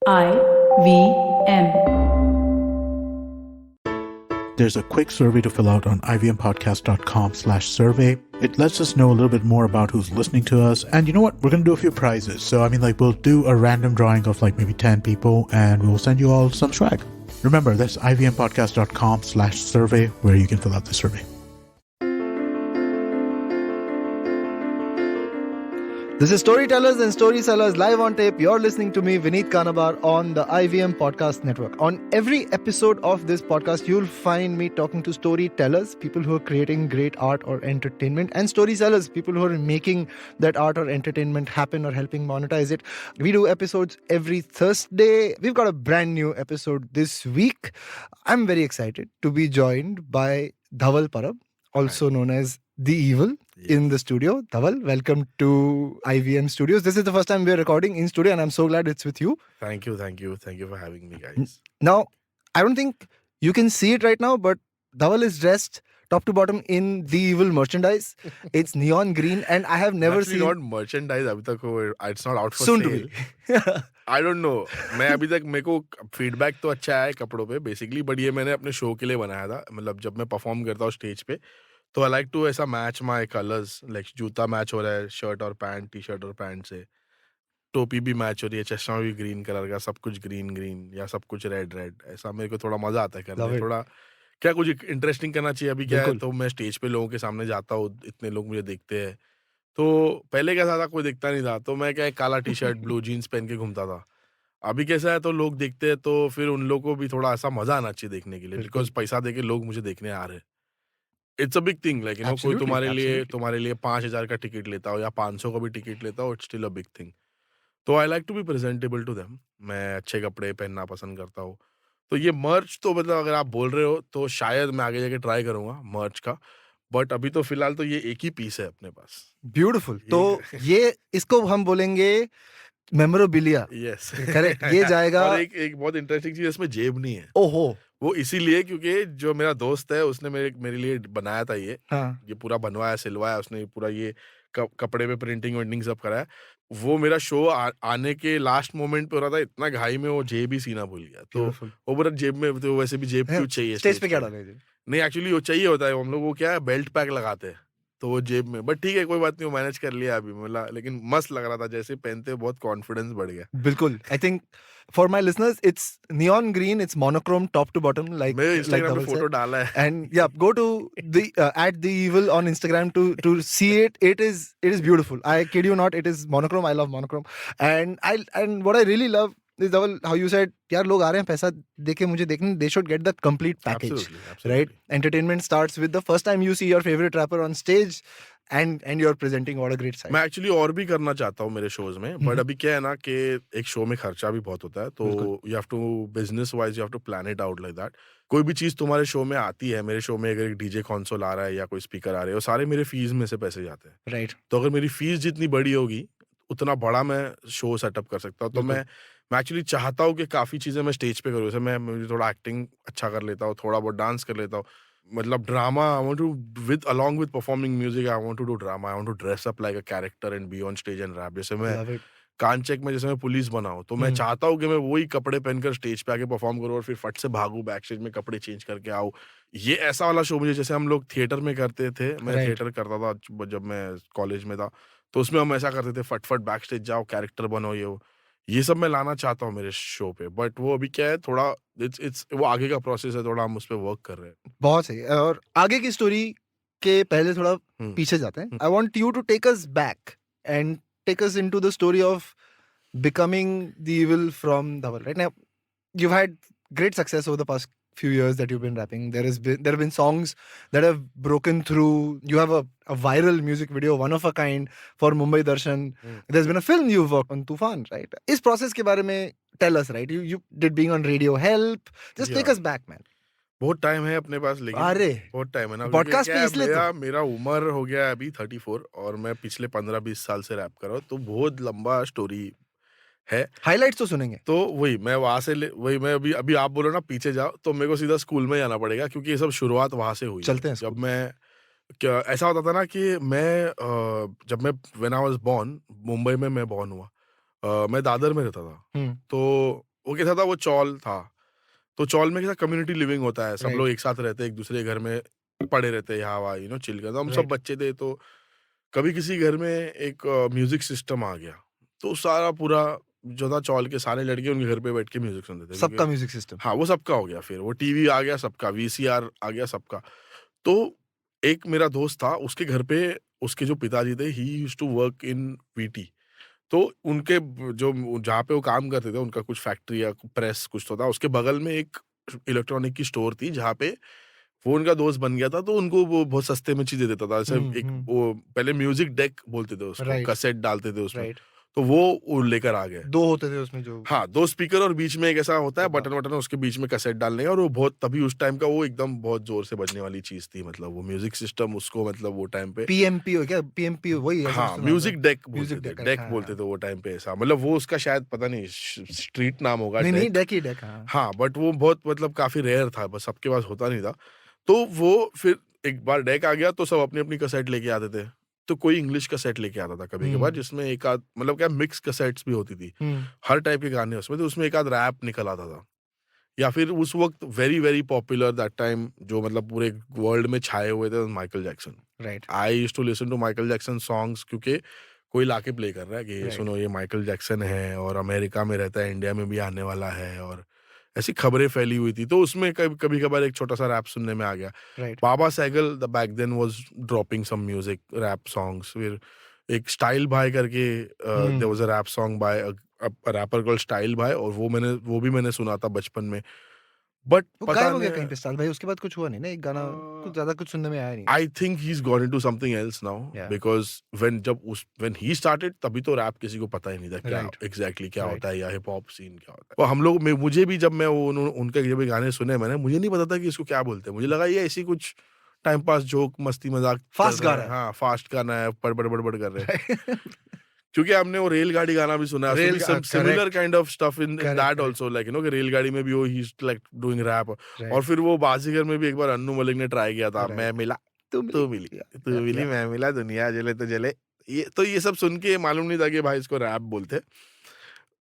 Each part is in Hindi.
IVM. There's a quick survey to fill out on ivmpodcast.com/survey. It lets us know a little bit more about who's listening to us. And you know what? We're going to do a few prizes. So, we'll do a random drawing of maybe 10 people and we'll send you all some swag. Remember, that's ivmpodcast.com/survey where you can fill out the survey. This is Storytellers and Storysellers live on tape. You're listening to me, Vineet Kanabar, on the IVM Podcast Network. On every episode of this podcast, you'll find me talking to storytellers, people who are creating great art or entertainment, and storysellers, people who are making that art or entertainment happen or helping monetize it. We do episodes every Thursday. We've got a brand new episode this week. I'm very excited to be joined by Dhaval Parab, also known as The Evil, in the studio. Dhaval, welcome to IVM Studios. This is the first time we're recording in studio and I'm so glad it's with you. Thank you for having me, guys. Now, I don't think you can see it right now, but Dhaval is dressed top to bottom in The Evil merchandise. It's neon green and I have never Actually seen... not merchandise अभी तक it's not out for soon sale. to be. I don't know. मैं अभी तक मेरे को फीडबैक तो अच्छा आया है कपड़ों पे बेसिकली, बट ये मैंने अपने शो के लिए बनाया था. मतलब जब मैं परफॉर्म करता हूँ स्टेज पे तो आई लाइक टू ऐसा मैच माय कलर्स, लाइक जूता मैच हो रहा है शर्ट और पैंट, टी शर्ट और पैंट से, टोपी भी मैच हो रही है, चश्मा भी ग्रीन कलर का, सब कुछ ग्रीन ग्रीन या सब कुछ रेड रेड. ऐसा मेरे को थोड़ा मजा आता है करने में. थोड़ा क्या कुछ इंटरेस्टिंग करना चाहिए. अभी क्या है, तो मैं स्टेज पे लोगों के सामने जाता हूँ, इतने लोग मुझे देखते हैं. तो पहले कैसा था, कोई देखता नहीं था, तो मैं क्या काला टी शर्ट ब्लू जीन्स पहन के घूमता था. अभी कैसा है, तो लोग देखते हैं तो फिर उन लोगों को भी थोड़ा ऐसा मजा आना चाहिए देखने के लिए, बिकॉज पैसा देके लोग मुझे देखने आ रहे हैं. It's a big thing, like कोई तुम्हारे लिए 5,000 का टिकट लेता हो या 500 का भी टिकट लेता हो, it's still a big thing. तो I like to be presentable to them. मैं अच्छे कपड़े पहनना पसंद करता हूँ. तो ये मर्च तो मतलब अगर आप बोल रहे हो तो शायद मैं आगे जाके ट्राई करूंगा मर्च का, बट अभी तो फिलहाल तो ये एक ही पीस है अपने पास. ब्यूटीफुल. तो ये इसको हम बोलेंगे मेमोरेबिलिया. Yes, correct. ये जाएगा. और एक बहुत इंटरेस्टिंग चीज, इसमें जेब नहीं है. ओहो. वो इसीलिए क्योंकि जो मेरा दोस्त है उसने मेरे लिए बनाया था ये. हाँ. ये पूरा बनवाया, सिलवाया उसने, पूरा ये कपड़े पे प्रिंटिंग वेंटिंग सब कराया. वो मेरा शो आने के लास्ट मोमेंट पे हो रहा था, इतना घाई में वो जेब ही सीना भूल गया. तो वो पूरा जेब में, तो वैसे भी जेब क्यों चाहिए स्टेज पे? क्या डाला है? नहीं, एक्चुअली वो चाहिए होता है. हम लोग वो क्या है, बेल्ट पैक लगाते हैं, तो वो जेब में. बट ठीक है, कोई बात नहीं, वो मैनेज कर लिया अभी. मतलब लेकिन मस्त लग रहा था, जैसे पहनते बहुत कॉन्फिडेंस बढ़ गया. बिल्कुल. I think for my listeners, it's neon green, it's monochrome top to bottom, like मैं Instagram पे Dhaval फोटो said. डाला है. And yeah, go to the at The Evil on Instagram to see it. It is beautiful. I kid you not, it is monochrome. I love monochrome. And what I really love is Dhaval, how you said, यार लोग आ रहे हैं पैसा देके मुझे देखने, they should get the complete package. Absolutely. Right? Entertainment starts with the first time you see your favorite rapper on stage and you're presenting. What a great side. मैं एक्चुअली और भी करना चाहता हूँ मेरे शोज में, बट अभी क्या है ना कि एक शो में खर्चा भी बहुत होता है, तो you have to business wise you have to plan it out like that. कोई भी चीज तुम्हारे शो में आती है, मेरे शो में अगर एक डीजे कंसोल आ रहा है या कोई स्पीकर आ रहे हैं, वो सारे मेरे फीस में से पैसे जाते हैं. राइट. तो अगर मेरी फीस जितनी बड़ी होगी उतना बड़ा मैं शो सेटअप कर सकता हूँ. तो मैं एक्चुअली चाहता हूँ कि काफी चीजें मैं स्टेज पे करूँ. जैसे मुझे थोड़ा एक्टिंग अच्छा कर लेता हूँ, थोड़ा बहुत डांस कर लेता हूँ. मतलब drama, I want to along with performing music, I want to do drama. I want to dress up like a character and be on stage and rap. जैसे मैं कांचेक में जैसे मैं पुलिस बना हूँ, तो मैं चाहता हूँ कि मैं वही कपड़े पहनकर स्टेज पे आके परफॉर्म करूँ और फिर फट से भागूं, बैक स्टेज में कपड़े चेंज करके आऊँ. ये ऐसा वाला शो मुझे, जैसे हम लोग थिएटर में करते थे, मैं थिएटर करता था जब मैं कॉलेज में था, तो उसमें हम ऐसा करते थे, फट बैक स्टेज जाओ, कैरेक्टर बनो, ये सब मैं लाना चाहता हूँ मेरे शो पे. बट वो अभी क्या है, थोड़ा इट्स वो आगे का प्रोसेस है, थोड़ा हम उस पर वर्क कर रहे हैं. बहुत सही. और आगे की स्टोरी के पहले थोड़ा पीछे जाते हैं. I want you to take us back and take us into the story of becoming The Evil from Dhaval. Right now, you've had great success over the past few years that you've been rapping. There have been songs that have broken through. You have a viral music video, one of a kind, for Mumbai Darshan. There's been a film you've worked on, Tufan, right? इस process के बारे में tell us, right? You did being on Radio Help. Just take us back, man. बहुत टाइम है अपने पास, लेकिन अरे बहुत टाइम है ना. पॉडकास्ट पे इसलिए मेरा उम्र हो गया अभी 34 और मैं पिछले 15-20 साल से रैप कर रहा हूँ, तो बहुत लंबा स्टोरी है. हाइलाइट्स तो सुनेंगे. तो वही मैं वहां से वही मैं अभी आप बोलो ना पीछे जाओ, तो मेरे को सीधा स्कूल में जाना पड़ेगा, क्योंकि ये सब शुरुआत वहां से हुई. चलते हैं. जब मैं क्या ऐसा होता था ना कि मैं जब मैं when I was born, Mumbai में मैं बॉर्न हुआ, मैं दादर में रहता था. तो वो कैसा था, वो चॉल था, तो चॉल में कैसा कम्युनिटी लिविंग होता है, सब Right. लोग एक साथ रहते हैं, एक दूसरे के घर में पड़े रहते हैं, यहाँ वहाँ चिल करते, हम सब Right. बच्चे थे, तो कभी किसी घर में एक म्यूजिक सिस्टम आ गया, तो सारा पूरा जो था चॉल के सारे लड़के उनके घर पे बैठ के म्यूजिक सुनते थे, सबका क्योंकि म्यूजिक सिस्टम। हाँ, वो सबका हो गया, फिर वो टीवी आ गया सबका, वीसीआर आ गया सबका। तो एक मेरा दोस्त था, उसके घर पे उसके जो पिताजी थे, he used to work in VT, तो उनके जो जहाँ पे वो काम करते थे, उनका कुछ फैक्ट्री या प्रेस कुछ तो था, उसके बगल में एक इलेक्ट्रॉनिक की स्टोर थी, जहाँ पे वो उनका दोस्त बन गया था, तो उनको वो बहुत सस्ते में चीज़ें देता था। जैसे एक वो पहले म्यूज़िक डेक बोलते थे उसको, राइट, कैसेट डालते थे उसमें, राइट। तो वो लेकर आ गए। 2 होते थे उसमें जो हाँ, 2 स्पीकर और बीच में एक ऐसा होता है डब्बा। बटन-वटन, उसके बीच में कैसेट डालने का, और वो बहुत तभी उस टाइम का वो एकदम बहुत ज़ोर से बजने वाली चीज़ थी, मतलब वो म्यूज़िक सिस्टम उसको, मतलब वो टाइम पे पीएमपी हो क्या? पीएमपी वही ऐसा कुछ हाँ, तो नाम था। म्यूज़िक डेक बोलते म्यूजिक थे, डेक, करेक्ट, डेक हाँ, बोलते हाँ। थे वो टाइम पे ऐसा, मतलब वो उसका शायद पता नहीं स्ट्रीट नाम होगा नहीं, नहीं, डेक। डेक ही डेक, हाँ। हाँ, बट वो बहुत मतलब काफ़ी रेयर था, बस सबके पास होता नहीं था। तो वो फिर एक बार डेक आ गया, तो सब अपनी-अपनी कैसेट लेके आते थे। तो कोई इंग्लिश कैसेट लेके आता था कभी-कभार, हुँ, जिसमें एक आध मतलब क्या मिक्स कैसेट्स भी होती थी। हुँ। हर टाइप के गाने उसमें, तो उसमें एक आध रैप निकल आता था। या फिर उस वक़्त very, very popular that time, जो मतलब पूरे वर्ल्ड में छाए हुए थे, Michael Jackson. Right, I used to listen to Michael Jackson songs, क्योंकि कोई लाके प्ले कर रहा है कि ये राइट, सुनो, ये माइकल जैक्सन है और अमेरिका में रहता है, इंडिया में भी आने वाला है, और ऐसी खबरें फैली हुई थी। तो उसमें कभी-कभार एक छोटा-सा रैप सुनने में आ गया। Right. Baba Sehgal the back then was dropping some music, rap songs. फिर एक स्टाइल भाई करके there hmm. Was a rap song by a rapper called style Bhai, और वो भी मैंने सुना था बचपन में। बट वो पता गायब हो गया नहीं कहीं पे स्टाइल भाई, उसके बाद कुछ हुआ नहीं ना, एक गाना कुछ ज़्यादा कुछ सुनने में आया नहीं। I think he's gone into something else now, या because when he started, तभी तो रैप किसी को पता ही नहीं था क्या राइट, एग्जैक्टली क्या राइट। होता है, या हिप हॉप सीन क्या होता है। और हम लोग मुझे भी, जब मैं उनके जब ये गाने सुने मैंने, मुझे नहीं पता था कि इसको क्या बोलते हैं। मुझे लगा ये ऐसी कुछ टाइम पास जोक मस्ती मजाक चल फास्ट गा रहा है। रहा हाँ, फास्ट गाना है, बड़बड़ बड़बड़ कर रहे हैं। है। क्योंकि हमने वो रेलगाड़ी गाना भी सुना है, उसमें भी some similar correct, kind of stuff in correct, that correct. Also, like कि रेलगाड़ी में भी वो ही इज लाइक डूइंग रैप। और राइट, फिर वो बाजीगर में भी एक बार अन्नू मलिक ने ट्राई किया था, मैं राइट। मिला तुम मिली तू मिली, या तू मिली या मैं मिला, दुनिया जले तो जले। ये सब सुन के मालूम नहीं था कि भाई इसको रैप बोलते।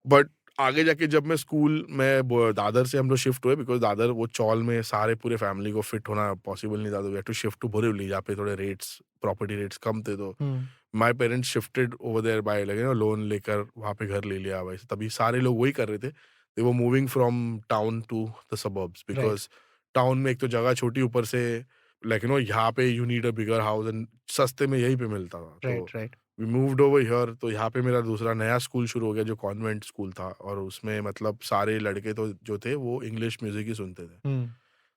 बट आगे जाके जब मैं स्कूल में दादर से हम लोग शिफ्ट हुए, बिकॉज दादर वो चौल में सारे पूरे फैमिली को फिट होना पॉसिबल नहीं था, तो we had to shift to Borivali, जहाँ पे थोड़े रेट्स, प्रॉपर्टी रेट्स कम थे। तो um, my parents shifted over there by like loan लेकर वहाँ पे घर ले लिया भाई। तभी सारे लोग वही कर रहे थे, they were moving from town to the suburbs, right, because town में एक तो जगह छोटी, ऊपर से लाइक यहाँ पे you need a bigger house, and सस्ते में यहीं पे मिलता था। तो right, right. We moved over here, तो यहाँ पे मेरा दूसरा नया स्कूल शुरू हो गया, जो कॉन्वेंट स्कूल था, और उसमें मतलब सारे लड़के तो जो थे वो इंग्लिश म्यूजिक ही सुनते थे। हुँ,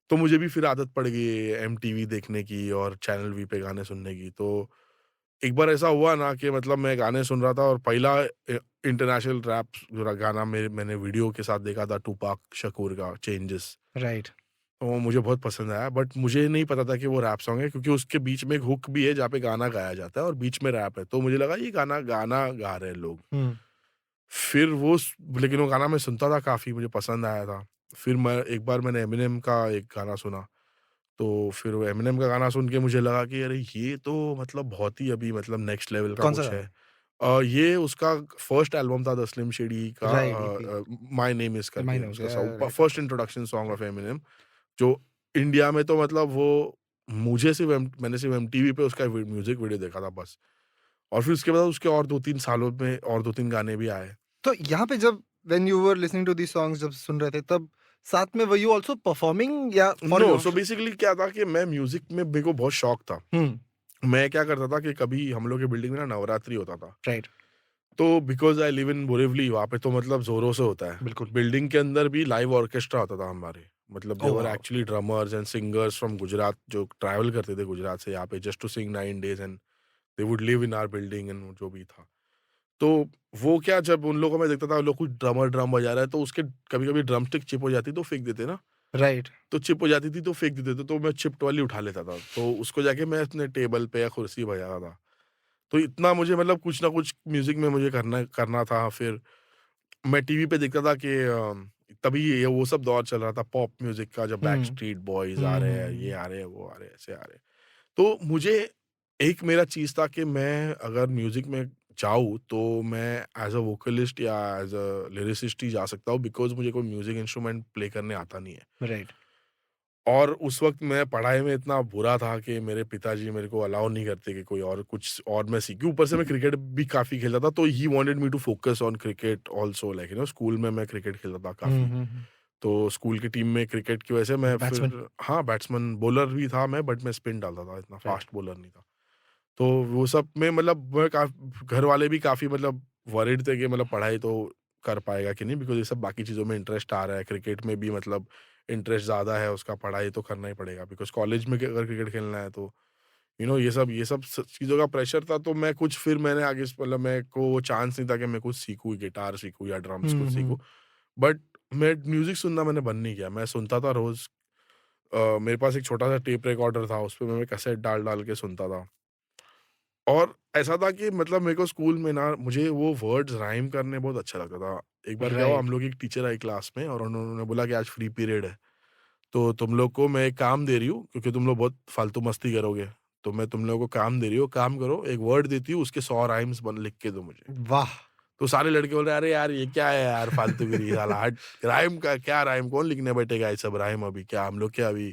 तो मुझे भी फिर आदत पड़ गई एमटीवी देखने की और चैनल वी पे गाने सुनने की। तो एक बार ऐसा हुआ ना कि मतलब मैं गाने सुन रहा था, और पहला इंटरनेशनल रैप जो गाना मैंने वीडियो के साथ देखा था, टूपाक शकूर का चेंजेस। राइट। तो वो मुझे बहुत पसंद आया, बट मुझे नहीं पता था कि वो रैप सॉन्ग है, क्योंकि उसके बीच में एक हुक भी है जहाँ पे गाना गाया जाता है और बीच में रैप है, तो मुझे लगा ये गाना गाना गा रहे हैं लोग। हुँ, फिर लेकिन वो गाना मैं सुनता था, काफी मुझे पसंद आया था। फिर मैं एक बार मैंने एमिनेम का एक गाना सुना, तो फिर वो एमिनेम का गाना सुन के मुझे लगा कि अरे ये तो मतलब बहुत ही अभी मतलब नेक्स्ट लेवल का कौन-सा कुछ है। गाना? ये उसका फर्स्ट एल्बम था द स्लिम शेडी का, right, EP. My name is करके माइनस उसका right, first okay, introduction song of right. Eminem, जो इंडिया में तो मतलब वो मैंने सिर्फ एमटीवी पे उसका म्यूजिक वीडियो देखा था बस। और फिर उसके बाद उसके और 2-3 सालों में और 2-3 गाने भी आए। तो यहाँ पे जब when you were listening to these songs जब सुन रहे थे, तब साथ में वर यू आल्सो परफॉर्मिंग या for no, your so basically क्या था कि मैं म्यूजिक में मेरे को बहुत शौक था। हुँ, मैं क्या करता था कि कभी हम लोग की बिल्डिंग में ना नवरात्रि होता था। राइट, तो because I live in Borivali, वहाँ पे तो मतलब ज़ोरों से होता है। बिल्कुल। बिल्डिंग के अंदर भी लाइव ऑर्केस्ट्रा होता था हमारे। मतलब oh there were wow! Actually drummers and singers from Gujarat, जो ट्रैवल करते थे गुजरात से यहाँ पे just to sing 9 days, and they would live in our building, एंड जो भी था। तो वो क्या, जब उन लोगों को मैं देखता था, वो लोग कुछ ड्रम बजा रहा है, तो उसके कभी-कभी ड्रम स्टिक चिप हो जाती तो फेंक देते ना। राइट, तो चिप हो जाती थी तो फेंक देते थे, तो मैं चिप्ड वाली उठा लेता था। तो उसको जाके मैं अपने टेबल पे या कुर्सी बजाता था। तो इतना मुझे मतलब कुछ ना कुछ म्यूज़िक में मुझे करना करना था। फिर मैं टीवी पे देखता था कि तभी ये वो सब दौर चल रहा था पॉप म्यूज़िक का, जब हुँ, बैकस्ट्रीट बॉयज़ आ हुँ, रहे हुँ, हैं, ये हुँ, आ रहे हैं, वो आ रहे हैं, ऐसे आ रहे हैं। तो मुझे एक मेरा चीज़ था कि मैं अगर म्यूज़िक में जाऊँ तो मैं एज़ अ वोकलिस्ट या एज़ अ लिरिसिस्ट ही जा सकता हूँ, बिकॉज़ मुझे कोई म्यूज़िक इंस्ट्रूमेंट प्ले करने आता नहीं है। राइट। और उस वक़्त मैं पढ़ाई में इतना बुरा था कि मेरे पिताजी मेरे को अलाउ नहीं करते कि कोई और कुछ और मैं सीखूँ। ऊपर से मैं क्रिकेट भी काफ़ी खेलता था, तो he wanted me to focus on cricket also, like school में मैं क्रिकेट खेलता था काफ़ी। हुँ। तो स्कूल की टीम में क्रिकेट की वजह से मैं बैट्समैन। फिर हाँ, बैट्समैन बॉलर भी था मैं, बट मैं स्पिन डालता था, इतना राइट। फास्ट बॉलर नहीं था। तो वो सब में मतलब मैं घर वाले भी काफ़ी मतलब वरीड थे कि मतलब पढ़ाई तो कर पाएगा कि नहीं, बिकॉज़ ये सब बाकी चीज़ों में इंटरेस्ट आ रहा है, क्रिकेट में भी मतलब इंटरेस्ट ज़्यादा है उसका, पढ़ाई तो करना ही पड़ेगा बिकॉज़ कॉलेज में अगर क्रिकेट खेलना है तो ये सब चीज़ों का प्रेशर था। तो मैं कुछ फिर मैंने आगे मतलब मेरे को वो चांस नहीं था कि मैं कुछ सीखूँ, गिटार सीखूँ या ड्रम्स कुछ सीखूँ। हुँ। बट मैं म्यूज़िक सुनना मैंने बंद नहीं किया, मैं सुनता था रोज़। मेरे पास एक छोटा-सा टेप रिकॉर्डर था, उसपे मैं कैसेट डाल-डाल के सुनता था। और ऐसा था कि मतलब मेरे को स्कूल में ना मुझे वो वर्ड्स राइम करने बहुत अच्छा लगता था। एक बार क्या हुआ, हम राइट। लोग की एक टीचर आई क्लास में और उन्होंने बोला कि आज फ्री पीरियड है, तो तुम लोग को मैं एक काम दे रही हूँ क्योंकि तुम लोग बहुत फालतू मस्ती करोगे, तो मैं तुम लोगों को काम दे रही हूँ, काम करो, एक वर्ड देती हूँ, उसके 100 राइम्स बन लिख के दो मुझे। वाह! तो सारे लड़के बोल रहे हैं, "अरे यार ये क्या है यार फालतूगिरी साला हट, राइम का क्या राइम, कौन लिखने बैठेगा ये सब राइम अभी, क्या हम लोग क्या अभी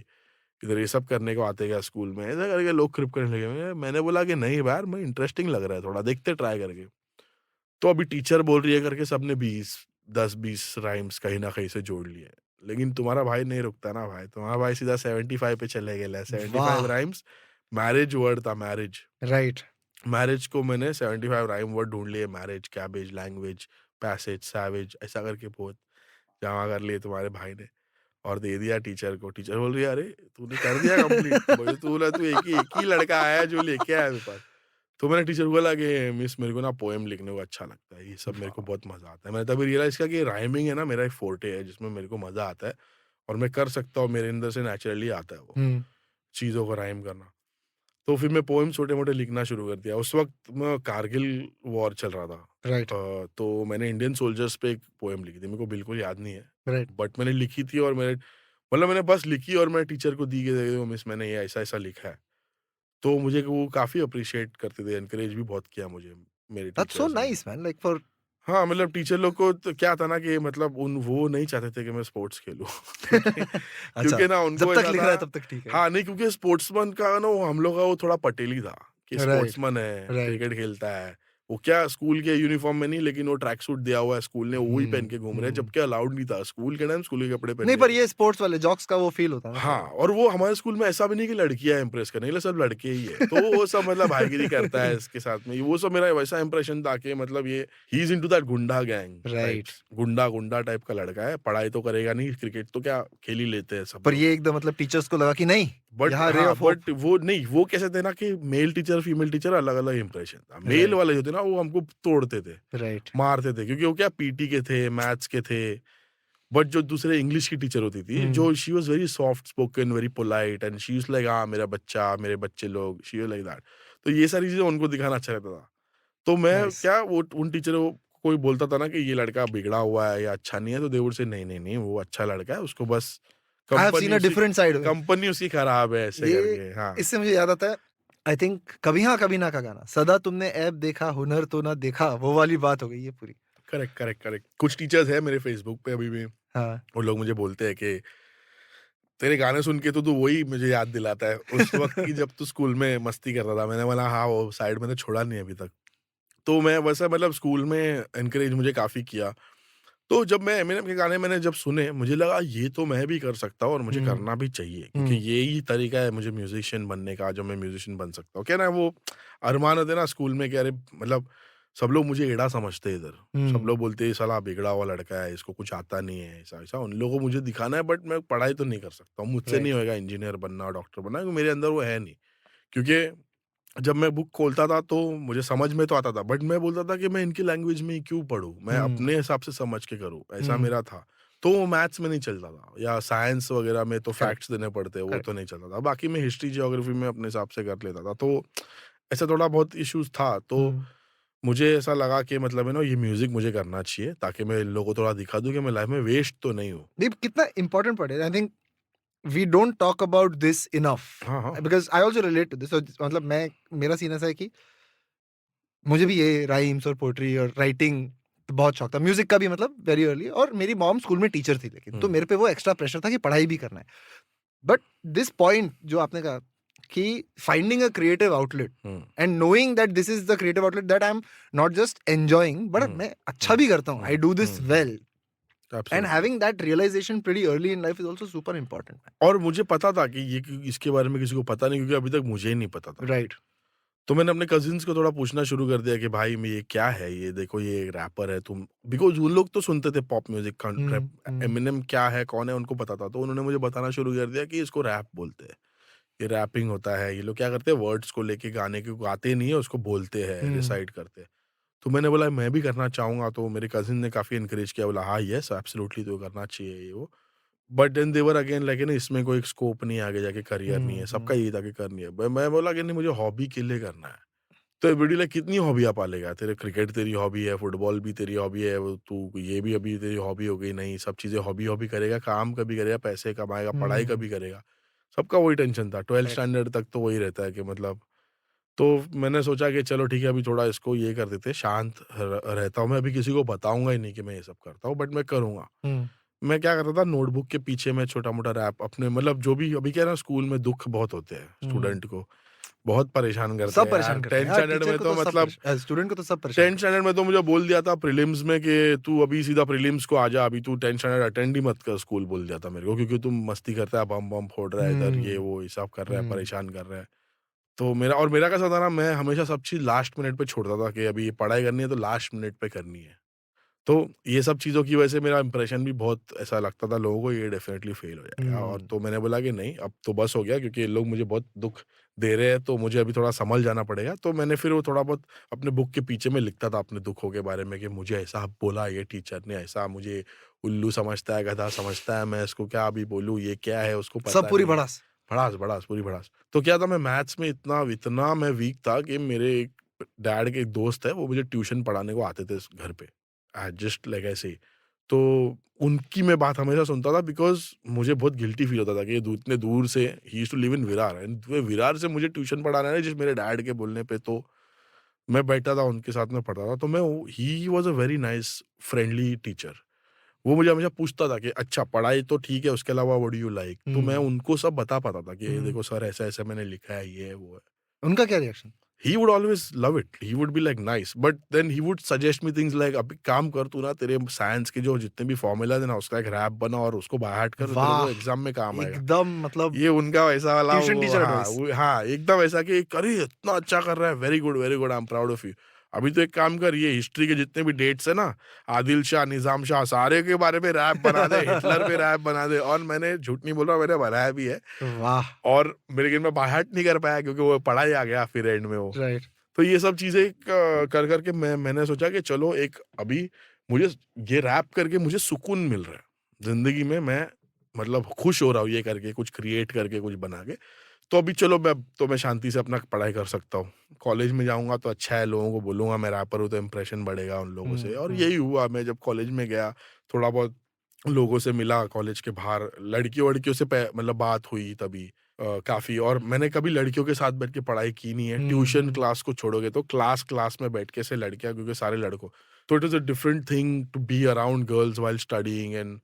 इधर ये सब करने को आते हैं क्या स्कूल में?" ऐसा करके लोग ख़िड़प करने लगे। मैंने बोला कि नहीं यार, मैं इंटरेस्टिंग लग रहा है थोड़ा, देखते ट्राई करके। तो अभी टीचर बोल रही है करके सबने 10-20 राइम्स कहीं न कहीं से जोड़ लिए। लेकिन तुम्हारा भाई नहीं रुकता ना भाई, तुम्हारा भाई सीधा 75 पे चले गेला, 75 वाह! राइम्स। मैरिज वर्ड था, मैरिज। राइट। मैरिज को मैंने 75 राइम वर्ड ढूँढ लिए, marriage, cabbage, language, passage, savage, ऐसा करके बहुत जमा कर लिए तुम्हारे भाई ने और दे दिया टीचर को। टीचर बोल रही है, "अरे! तूने कर दिया कंप्लीट?" बोले, "तू बोला तू एक ही लड़का आया है जो लेके आया है मेरे पास।" तो मैंने टीचर को बोला कि मिस मेरे को ना पोएम लिखने को अच्छा लगता है, ये सब मेरे को वाह! बहुत मज़ा आता है। मैंने तभी रियलाइज़ किया कि राइमिंग है ना मेरा एक फोर्टे है जिसमें मेरे को मज़ा आता है और मैं कर सकता हूँ, मेरे अंदर से नेचुरली आता है वो, हुँ। चीज़ों को राइम करना। तो फिर मैं पोएम छोटे-मोटे लिखना शुरू कर दिया। उस वक़्त मैं कारगिल वॉर चल रहा था। राइट। तो मैंने इंडियन सोल्जर्स पे एक पोएम लिखी थी, मेरे को बिल्कुल याद नहीं है। राइट। बट मैंने लिखी थी और मैंने बस लिखी और मैंने टीचर को दी कि देखो मिस मैंने ये ऐसा-ऐसा लिखा है। तो मुझे वो काफ़ी एप्रिशिएट करते थे, एनकरेज भी बहुत किया मुझे मेरे दैट्स सो टीचर्स ने। नाइस मैन, लाइक फॉर हाँ, मतलब टीचर लोग को तो क्या था ना कि मतलब वो नहीं चाहते थे कि मैं स्पोर्ट्स खेलूँ क्योंकि अच्छा, क्योंकि ना जब उनको तक ऐसा लिख था। रहा है तब तक ठीक है। हाँ, नहीं क्योंकि स्पोर्ट्समैन का ना वो हम लोग का वो थोड़ा पटेली था कि राइट। स्पोर्ट्समैन है, राइट। क्रिकेट खेलता है। वो क्या स्कूल के यूनिफ़ॉर्म में नहीं, लेकिन वो ट्रैक सूट दिया हुआ है स्कूल ने, वो ही पहन के घूम रहे हैं, हुँ। जबकि अलाउड नहीं था। स्कूल के टाइम स्कूल के कपड़े पहन नहीं, के पर जाते ये थे। स्पोर्ट्स वाले जॉक्स का वो फ़ील होता है ना हाँ, थोड़ा। और वो हमारे स्कूल में ऐसा भी नहीं कि लड़कियाँ इम्प्रेस करने के लिए, सब लड़के ही है। तो वो सब मतलब भाईगिरी करता है इसके साथ में। वो सब मेरा वैसा इंप्रेशन था कि मतलब ये ही इज़ इंटू दैट गुंडा गैंग राइट। टाइप्स। गुंडा गुंडा टाइप का लड़का है, पढ़ाई तो करेगा नहीं, क्रिकेट तो क्या खेल ही लेते हैं सब पर लोग। ये एकदम मतलब टीचर्स को लगा कि नहीं, बट यहाँ रे हाँ, ऑफ होप। बट वो नहीं, वो कैसे थे ना कि मेल टीचर, फीमेल टीचर अलग-अलग इंप्रेशन था। Male right. वाले जो थे ना वो हमको तोड़ते थे, राइट। मारते थे क्योंकि वो क्या पीटी के थे, मैथ्स के थे। बट जो दूसरे इंग्लिश की टीचर होती थी, हुँ। जो she was very soft spoken, very polite and she is like हाँ, मेरा बच्चा, मेरे बच्चे लोग, शी वाज़ लाइक दैट। तो ये सारी चीज़ें उनको दिखाना अच्छा लगता था। तो मैं नाइस। क्या वो उन टीचरों को कोई बोलता था ना कि ये लड़का बिगड़ा हुआ है या अच्छा नहीं है, तो दे वुड से नहीं, नहीं, नहीं, वो अच्छा लड़का है, उसको बस आई हैव सीन कंपनी अ उसकी डिफरेंट साइड में। कंपनी उसकी खराब है ऐसे ये करके। हाँ, इससे मुझे याद आता है, आई थिंक कभी हाँ कभी ना का गाना, सदा तुमने ऐब देखा हुनर तो ना देखा, वो वाली बात हो गई ये पूरी। Correct, correct, correct. कुछ टीचर्स हैं मेरे फेसबुक पे अभी भी, हाँ। वो लोग मुझे बोलते हैं कि तेरे गाने सुन के तो तू वही मुझे याद दिलाता है, उस वक़्त की जब तू स्कूल में मस्ती करता था। मैंने बोला हाँ, वो साइड मैंने छोड़ा नहीं अभी तक। तो मैं वैसा मतलब स्कूल में एनकरेज मुझे काफ़ी किया। तो जब मैं एमिनेम के गाने मैंने जब सुने, मुझे लगा ये तो मैं भी कर सकता हूँ और मुझे हुँ। करना भी चाहिए क्योंकि हुँ। ये ही तरीका है मुझे म्यूज़िशियन बनने का, जो मैं म्यूज़िशियन बन सकता हूँ। क्या ना वो अरमान होते हैं ना स्कूल में कि अरे मतलब सब लोग मुझे एड़ा समझते हैं इधर। सब हुँ। लोग बोलते हैं ये साला बिगड़ा हुआ लड़का है, इसको कुछ आता नहीं है, ऐसा-ऐसा। उन लोगों को मुझे दिखाना है बट मैं पढ़ाई तो नहीं कर सकता हूँ। मुझसे नहीं राइट। होएगा इंजीनियर बनना, डॉक्टर बनना क्योंकि मेरे अंदर वो है नहीं। क्योंकि जब मैं बुक खोलता था तो मुझे समझ में तो आता था बट मैं बोलता था कि मैं इनकी लैंग्वेज में ही क्यों पढूँ? मैं हुँ। अपने हिसाब से समझ के करूँ, ऐसा हुँ। मेरा था। तो वो मैथ्स में नहीं चलता था या साइंस वगैरह में तो करेक्ट। फैक्ट्स देने पड़ते हैं, वो करेक्ट। तो नहीं चलता था। बाकी मैं हिस्ट्री, ज्योग्राफी में अपने हिसाब से कर लेता था। तो ऐसा थोड़ा बहुत इश्यूज़ था। तो हुँ। मुझे ऐसा लगा कि मतलब है ना ये म्यूज़िक मुझे करना चाहिए ताकि मैं इन लोगों को थोड़ा दिखा दूँ कि मैं लाइफ़ में वेस्ट तो नहीं हूँ। नहीं, कितना इम्पोर्टेंट पार्ट है। I think we don't talk about this enough, हाँ, हाँ। Because I also relate to this. मतलब मैं, मेरा सीन ऐसा है कि मुझे भी ये राइम्स और पोएट्री और राइटिंग बहुत शौक था, म्यूजिक का भी मतलब वेरी अर्ली। और मेरी मॉम स्कूल में टीचर थी, लेकिन तो मेरे पे वो एक्स्ट्रा प्रेशर था कि पढ़ाई भी करना है। बट दिस पॉइंट जो आपने कहा कि finding a creative outlet and knowing that this is the creative outlet that I am not just enjoying but मैं अच्छा भी करता हूँ, I do this well, and having that realisation pretty early in life is also super important. और मुझे पता था कि ये इसके बारे में किसी को पता नहीं, क्योंकि अभी तक मुझे ही नहीं पता था। राइट। तो मैंने अपने कजिन्स को थोड़ा पूछना शुरू कर दिया कि भाई मैं ये क्या है, ये देखो ये रैपर है तुम, बिकॉज उन लोग तो सुनते थे पॉप म्यूजिक, रैप, एमिनेम क्या है कौन है उनको पता था। तो उन्होंने मुझे बताना शुरू कर दिया कि इसको रैप बोलते हैं, ये रैपिंग होता है, ये लोग क्या करते हैं वर्ड्स को लेके गाने के गाते नहीं है, उसको बोलते हैं, रिसाइट करते हैं। तो मैंने बोला मैं भी करना चाहूंगा, तो मेरे कजिन ने काफी इनकरेज किया, बोला हाँ यस एब्सोल्युटली तो करना चाहिए ये वो। But then there again like ना इसमें कोई स्कोप नहीं है, आगे जाके करियर नहीं है, सबका यही था कि करनी है। मैं बोला कि नहीं मुझे हॉबी के लिए करना है। तो एवरीबॉडी लाइक कितनी हॉबियाँ पालेगा, तेरे क्रिकेट तेरी हॉबी है, फुटबॉल भी तेरी हॉबी है, वो तू ये भी अभी तेरी हॉबी हो गई, नहीं सब चीज़ें हॉबी हॉबी करेगा, काम कभी करेगा, पैसे कमाएगा, पढ़ाई कभी करेगा। सबका वही टेंशन था, 12th स्टैंडर्ड तक तो वही रहता है कि मतलब। तो मैंने सोचा कि चलो ठीक है अभी थोड़ा इसको ये कर देते, शांत रहता हूँ मैं, अभी किसी को बताऊंगा ही नहीं कि मैं ये सब करता हूँ, बट मैं करूँगा। मैं क्या करता था, नोटबुक के पीछे मैं छोटा-मोटा रैप अपने मतलब जो भी अभी क्या है ना, स्कूल में दुःख बहुत होते हैं स्टूडेंट को, बहुत परेशान करते सब हैं यार। परेशान करते हैं 10th यार, स्टैंडर्ड टीचर में को तो तो सब मतलब स्टूडेंट को तो सब परेशान 10th स्टैंडर्ड में तो मुझे बोल दिया था प्रीलिम्स में कि तू अभी सीधा प्रीलिम्स को आ जा, अभी तू 10th स्टैंडर्ड अटेंड ही मत कर स्कूल, बोल दिया था मेरे को, क्योंकि तुम मस्ती करता है, बम बम फोड़ रहा है इधर, ये वो ये सब कर रहा है, परेशान कर रहा है। तो मेरा कैसा था ना, मैं हमेशा सब चीज़ लास्ट मिनट पे छोड़ता था कि अभी ये पढ़ाई करनी है तो लास्ट मिनट पे करनी है। तो ये सब चीज़ों की वजह से मेरा इंप्रेशन भी बहुत ऐसा लगता था लोगों को, ये डेफ़िनेटली फ़ेल हो जाएगा। और तो मैंने बोला कि नहीं अब तो बस हो गया, क्योंकि ये लोग मुझे बहुत दुःख दे रहे हैं, तो मुझे अभी थोड़ा सँभल जाना पड़ेगा। तो मैंने फिर वो थोड़ा बहुत अपने बुक के पीछे में लिखता था अपने दुखों के बारे में कि मुझे ऐसा बोला ये टीचर ने, ऐसा मुझे उल्लू समझता है, गधा समझता है, मैं इसको क्या अभी बोलूँ, ये क्या है उसको सब पता पूरी नहीं है। भड़ास। भड़ास, भड़ास, पूरी भड़ास। तो क्या था, मैं मैथ्स में इतना इतना मैं वीक था कि मेरे एक डैड के एक दोस्त है, वो मुझे ट्यूशन पढ़ाने को आते थे घर पे। जस्ट लाइक ऐसे ही। तो उनकी मैं बात हमेशा सुनता था, बिकॉज़ मुझे बहुत गिल्टी फ़ील होता था कि ये इतने दूर से, he used to live in Virar, and वे विरार से मुझे ट्यूशन पढ़ाना है जिस मेरे डैड के बोलने पे, तो मैं बैठता था उनके साथ में पढ़ता था। तो मैं he was a very nice friendly teacher. वो मुझे हमेशा पूछता था कि अच्छा पढ़ाई तो ठीक है, उसके अलावा व्हाट डू यू लाइक? तो मैं उनको सब बता पाता था कि ये देखो सर ऐसा-ऐसा मैंने लिखा है, ये है, वो है। उनका क्या reaction? He would always love it. He would be like nice, but then he would suggest me things like अभी काम कर तू ना, तेरे साइंस के जो जितने भी फॉर्मूलाज है ना उसका एक रैप बना और उसको बाय हार्ट कर, तो तेरे को वाह! एग्जाम में काम आएगा। एकदम मतलब ये उनका वैसा वाला ट्यूशन वो, टीचर हाँ एडवाइस। वो, हाँ एकदम ऐसा कि अरे इतना अच्छा कर रहा है, very good, I am proud of you. अभी तो एक काम कर, ये हिस्ट्री के जितने भी डेट्स है ना, आदिल शाह, निजाम शाह, सारे के बारे में रैप बना दे, हिटलर पे रैप बना दे। और मैंने झूठ नहीं बोल रहा, मैंने बनाया भी है। वाह! और मेरे लेकिन मैं बाय हार्ट नहीं कर पाया, क्योंकि वो पढ़ा ही आ गया फिर एंड में वो। राइट। तो ये सब चीज़ें कर कर के मैंने सोचा कि चलो एक अभी मुझे ये रैप करके मुझे सुकून मिल रहा है। ज़िंदगी में मैं मतलब खुश हो रहा हूँ ये करके, कुछ क्रिएट करके, कुछ बना के। तो अभी चलो मैं शांति से अपना पढ़ाई कर सकता हूँ। कॉलेज में जाऊँगा तो अच्छा है, लोगों को बोलूँगा मैं रैपर हूँ, तो इंप्रेशन बढ़ेगा उन लोगों से। और यही हुआ, मैं जब कॉलेज में गया, थोड़ा बहुत लोगों से मिला कॉलेज के बाहर, लड़कियों-वड़कियों से मतलब बात हुई तभी काफ़ी। और मैंने कभी लड़कियों के साथ बैठ के पढ़ाई की नहीं है। ट्यूशन क्लास को छोड़ोगे तो क्लास में बैठ के ऐसे लड़कियाँ, क्योंकि सारे लड़कों, तो it is a different thing to be around girls while studying and.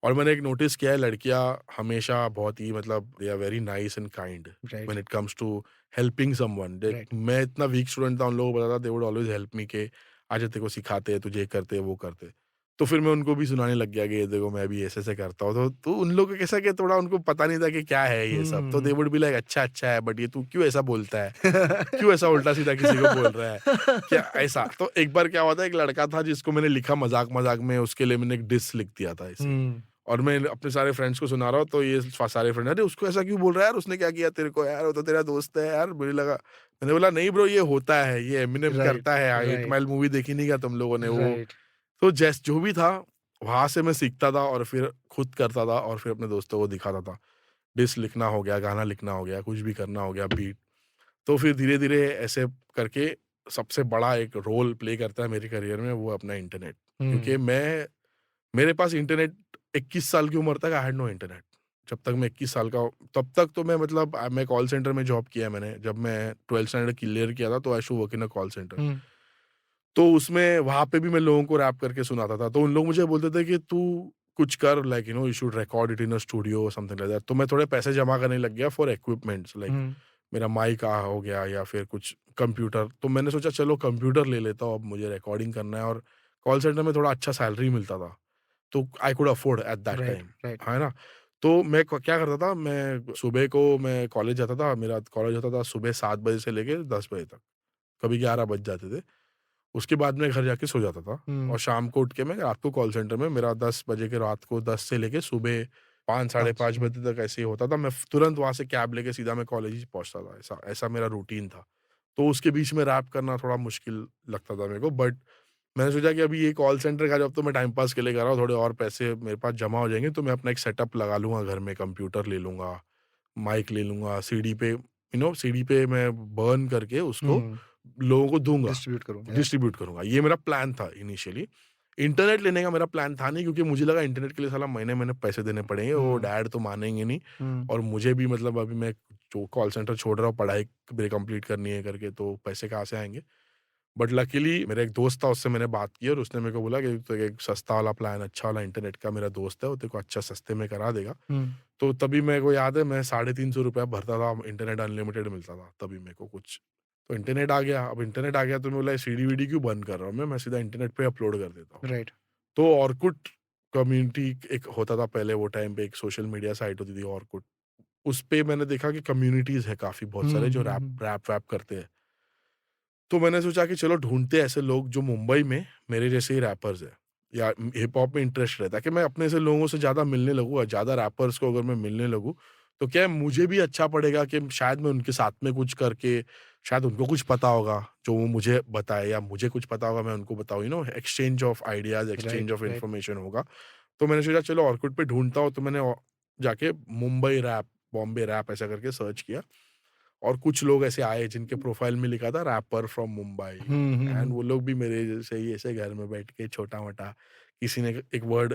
और मैंने एक नोटिस किया है, लड़कियाँ हमेशा बहुत ही मतलब they are very nice and kind right. When it comes to helping someone. देख राइट। मैं इतना वीक स्टूडेंट था, उन लोगों को पता था, they would always help me के आजा तेरे को सिखाते हैं, तुझे ये करते हैं, वो करते हैं। तो फिर मैं उनको भी सुनाने लग गया कि ये देखो मैं भी ऐसे-ऐसे करता हूँ। तो उन लोगों को कैसा कि थोड़ा उनको पता नहीं था कि क्या है ये सब। तो दे वुड बी लाइक अच्छा, अच्छा है, बट ये तू क्यों ऐसा बोलता है? क्यों ऐसा उल्टा-सीधा किसी को बोल रहा है? क्या ऐसा? तो एक बार क्या हुआ था, एक लड़का था जिसको मैंने लिखा मज़ाक-मज़ाक में, उसके लिए मैंने एक डिस लिख दिया था ऐसे। और मैं अपने सारे फ्रेंड्स को सुना रहा हूँ, तो ये सारे फ्रेंड, अरे उसको ऐसा क्यों बोल रहा है यार, उसने क्या किया तेरे को यार, वो तो तेरा दोस्त है यार, मुझे लगा। मैंने बोला नहीं ब्रो, ये होता है, ये एमिनेम राइट। करता है, 8 राइट। माइल मूवी देखी नहीं क्या तुम लोगों ने वो। राइट। तो जो भी था वहाँ से मैं सीखता था और फिर खुद करता था और फिर अपने दोस्तों को दिखाता था। डिस लिखना हो गया, गाना लिखना हो गया, कुछ भी करना हो गया, बीट। तो फिर धीरे-धीरे ऐसे करके सबसे बड़ा एक रोल प्ले करता है मेरे करियर में, वो अपना इंटरनेट। क्योंकि मेरे पास इंटरनेट 21 साल की उम्र तक आई हैड नो इंटरनेट। जब तक मैं 21 साल का तब तक तो मैं मैं कॉल सेंटर में जॉब किया है मैंने। जब मैं 12th स्टैंडर्ड क्लियर किया था तो आई used to work in a call centre. तो उसमें वहाँ पे भी मैं लोगों को रैप करके सुनाता था। तो उन लोग मुझे बोलते थे कि तू कुछ कर, like you should record it in a studio something like that. तो मैं थोड़े पैसे जमा करने लग गया फॉर इक्विपमेंट्स, लाइक हम्म, मेरा माइक हो गया या फिर कुछ कंप्यूटर। तो मैंने सोचा चलो कंप्यूटर ले लेता हूँ, अब मुझे रिकॉर्डिंग करना है, और कॉल सेंटर में थोड़ा अच्छा सैलरी मिलता था। तो I could afford at that right, time, right. है ना? तो मैं क्या करता था, मैं सुबह को मैं कॉलेज जाता था, मेरा कॉलेज होता था सुबह 7 बजे से लेके 10 बजे तक, कभी 11 बज जाते थे। उसके बाद मैं घर जाके सो जाता था, हम्म, और शाम को उठ के मैं रात को कॉल सेंटर में, मेरा 10 बजे के रात को 10 से लेके सुबह 5 साढ़े 5 हम्म, बजे तक ऐसे ही होता था। मैं तुरंत वहाँ से कैब लेके सीधा मैं कॉलेज ही पहुँचता था, ऐसा ऐसा मेरा रूटीन था। तो उसके बीच में रैप करना थोड़ा मुश्किल लगता था मेरे को, बट मैंने सोचा कि अभी ये कॉल सेंटर का जॉब तो मैं टाइम पास के लिए कर रहा हूँ, थोड़े और पैसे मेरे पास जमा हो जाएँगे तो मैं अपना एक सेटअप लगा लूँगा घर में, कंप्यूटर ले लूँगा, माइक ले लूँगा, सीडी पे सीडी पे मैं बर्न करके उसको हम्म, लोगों को दूँगा, डिस्ट्रीब्यूट करूंगा। डिस्ट्रीब्यूट करूँगा। ये मेरा प्लान था इनिशियली। इंटरनेट लेने का मेरा प्लान था नहीं, क्योंकि मुझे लगा इंटरनेट के लिए साला महीने-महीने पैसे देने पड़ेंगे, वो हम्म, डैड तो मानेंगे नहीं, हम्म, और मुझे भी मतलब अभी मैं जो कॉल सेंटर छोड़ रहा हूँ, पढ़ाई मेरी कंप्लीट करनी है करके, तो पैसे कहाँ से आएँगे? बट लकीली मेरा एक दोस्त था, उससे मैंने बात की और उसने मेरे को बोला कि तो एक सस्ता वाला प्लान, अच्छा वाला इंटरनेट का मेरा दोस्त है, वो तेरे को अच्छा सस्ते में करा देगा। हम्म, तो तभी मेरे को याद है मैं ₹350 भरता था, इंटरनेट अनलिमिटेड मिलता था तभी मेरे को कुछ। तो इंटरनेट आ गया, अब इंटरनेट आ गया तो मैं बोला सीडी-वीडी क्यों बंद कर रहा हूँ मैं सीधा इंटरनेट पे अपलोड कर देता हूँ। राइट। तो ऑर्कुट कम्युनिटी एक होता था पहले, वो टाइम पे एक सोशल मीडिया साइट होती थी ऑर्कुट। उस पे मैंने देखा कि कम्युनिटीज़ है काफ़ी बहुत हम्म, सारे जो हम्म, रैप करते हैं। तो मैंने सोचा कि चलो ढूँढते हैं ऐसे लोग जो मुंबई में मेरे जैसे ही रैपर्स हैं, या हिप हॉप में इंटरेस्ट रहता है, कि मैं अपने से लोगों से ज़्यादा मिलने लगूँ, ज़्यादा रैपर्स को अगर मैं मिलने लगूँ, तो क्या है मुझे भी अच्छा पड़ेगा कि शायद मैं उनके साथ में कुछ करके, शायद उनको कुछ पता होगा जो वो मुझे बताए, या मुझे कुछ पता होगा मैं उनको बताऊँ, exchange of ideas, exchange right, of right. Information होगा। तो मैंने सोचा चलो ऑर्कुट पे ढूँढता हूँ, तो मैंने जाके मुंबई रैप, बॉम्बे रैप ऐसा करके सर्च किया, और कुछ लोग ऐसे आए जिनके प्रोफाइल में लिखा था rapper from Mumbai, hmm, and वो लोग भी मेरे जैसे ही ऐसे घर में बैठ के छोटा-मोटा, किसी ने एक वर्ड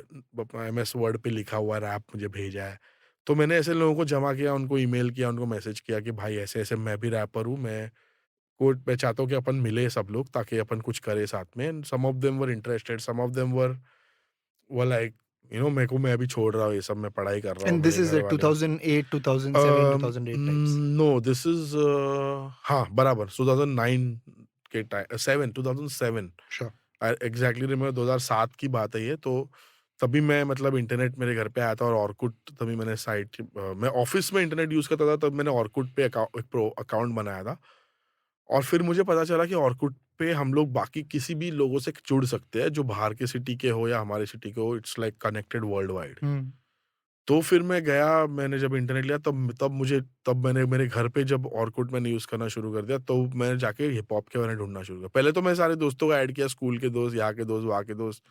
एमएस वर्ड पे लिखा हुआ रैप मुझे भेजा है। तो मैंने ऐसे लोगों को जमा किया, उनको ईमेल किया, उनको मैसेज किया कि भाई ऐसे-ऐसे मैं भी रैपर हूँ, मैं चाहता हूँ कि अपन मिले सब लोग ताकि अपन कुछ करें साथ में, and some of them were interested, some of them were like मेरे को, मैं अभी छोड़ रहा हूँ ये सब, मैं पढ़ाई कर रहा हूँ, एंड दिस मेरे इज घर वाले। 2008, 2007, 2008 टाइप्स। नो दिस इज़ हाँ, बराबर 2009 के 2007 श्योर। आई एग्ज़ैक्टली रिमेंबर, 2007 की बात है ये। तो तभी मैं मतलब इंटरनेट मेरे घर पे आया था, और ऑर्कुट तभी मैंने मैं ऑफ़िस में इंटरनेट यूज़ करता था, तब मैंने ऑर्कुट पे एक प्रो अकाउंट बनाया था। और फिर मुझे पता चला कि ऑर्कुट पे हम लोग बाकी किसी भी लोगों से जुड़ सकते हैं, जो बाहर के सिटी के हो या हमारे सिटी के हो, it's like connected world wide. Hmm, तो फिर मैं गया, मैंने जब इंटरनेट लिया तब मैंने मेरे घर पे जब ऑर्कुट मैंने यूज़ करना शुरू कर दिया, तो मैंने जाके हिप हॉप के बारे में ढूँढना शुरू किया। पहले तो मैं सारे दोस्तों को ऐड किया, स्कूल के दोस्त, यहाँ के दोस्त, वहाँ के दोस्त।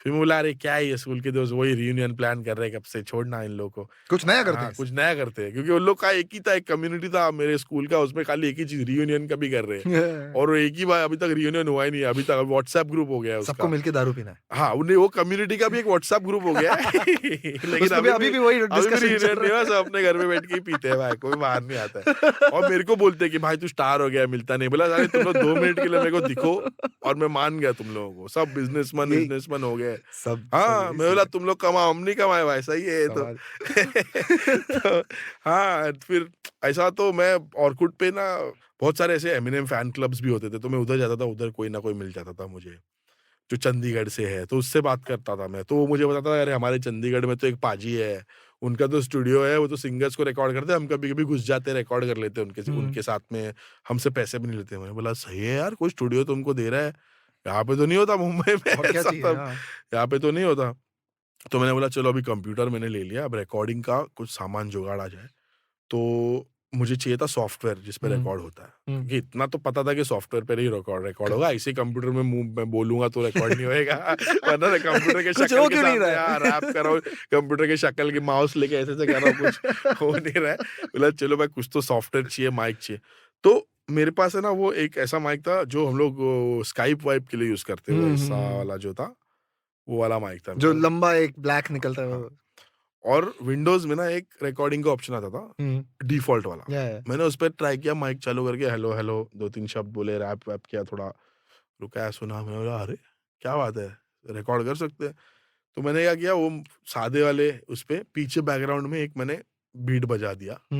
फिर मैं बोला अरे क्या है ये स्कूल के दोस्त वही रियूनियन प्लान कर रहे हैं कब से, छोड़ना इन लोगों को। कुछ नया करते हाँ, हैं कुछ इससे। नया करते हैं, क्योंकि उन लोग का एक ही था, एक कम्युनिटी था मेरे स्कूल का, उसमें खाली एक ही चीज़ रियूनियन का भी कर रहे हैं। और वो एक ही बार अभी तक रियूनियन हुआ ही नहीं है, अभी तक व्हाट्सएप ग्रुप हो गया है सबको उसका। मिलके दारू पीना हाँ, उन्हें वो कम्युनिटी का भी एक व्हाट्सएप ग्रुप हो गया है। है। लेकिन उसमें भी अभी भी वही अभी भी डिस्कशन चल रियूनियन नहीं हुआ, रहा सब अपने घर में बैठ के ही पीते हैं भाई, कोई बाहर नहीं आता है। और मेरे को बोलते हैं कि भाई तू स्टार हो गया, मिलता नहीं। बोला अरे तुम लोग 2 मिनट के लिए मेरे को दिखो, और मैं मान गया तुम लोगों को। सब बिज़नेसमैन ये विज़नेसमैन हो गए। सब हाँ, यही मैं सीन बोला है। तुम लोग कमाओ, हम नहीं कमाए भाई, सही है ये तो। समाज। तो हाँ, फिर ऐसा तो मैं ऑर्कुट पे ना बहुत सारे ऐसे एमिनेम फैन क्लब्स भी होते थे, तो मैं उधर जाता था, उधर कोई ना कोई मिल जाता था मुझे, जो चंडीगढ़ से है, तो उससे बात करता था मैं। तो वो मुझे बताता था, "अरे! हमारे चंडीगढ़ में तो एक पाजी है, उनका तो स्टूडियो है, वो तो सिंगर्स को रिकॉर्ड करते हैं, हम कभी-कभी घुस जाते हैं, रिकॉर्ड कर लेते हैं हम्म, उनके साथ में, हमसे पैसे भी नहीं लेते।" मैंने बोला, "सही है यार, कोई स्टूडियो तुमको दे रहा है, यहाँ पे तो नहीं होता मुंबई में और क्या ऐसा चाहिए, सब, हाँ। यहाँ पे तो नहीं होता।" तो मैंने बोला, "चलो अभी कंप्यूटर मैंने ले लिया, अब रिकॉर्डिंग का कुछ सामान जुगाड़ आ जाए।" तो मुझे चाहिए था सॉफ्टवेयर जिस पे हम्म, रिकॉर्ड होता है। हम्म, क्योंकि इतना तो पता था कि सॉफ्टवेयर पे ही रिकॉर्ड रिकॉर्ड होगा, correct। ऐसे ही कंप्यूटर में मुँह में बोलूँगा तो रिकॉर्ड नहीं होएगा। वरना मैं कंप्यूटर के कुछ शक्ल हो के क्यों नहीं सामने रहा यहाँ रैप कर रहा हूँ, कंप्यूटर के शक्ल की माउस लेके ऐसे-ऐसे कर रहा हूँ, कुछ हो नहीं रहा है। बोला चलो भाई कुछ तो सॉफ्टवेयर चाहिए, माइक चाहिए। तो मेरे पास है ना वो एक ऐसा माइक था जो हम लोग स्काइप वाइप के लिए यूज़ करते हैं, वो ऐसा हम्म। वाला जो था, वो वाला माइक था जो मेरा। लंबा एक ब्लैक निकलता है हाँ। वो। और विंडोज़ में ना एक रिकॉर्डिंग का ऑप्शन आता था, हम्म, डिफ़ॉल्ट वाला। या मैंने उस पे ट्राई किया, माइक चालू करके हेलो, हेलो 2-3 शब्द बोले, रैप वैप किया थोड़ा, रुका, सुना, मैं बोला अरे! क्या बात है, रिकॉर्ड कर सकते हैं। तो मैंने क्या किया, वो सादे वाले उस पे पीछे बैकग्राउंड में एक मैंने बीट बजा दिया हुँ।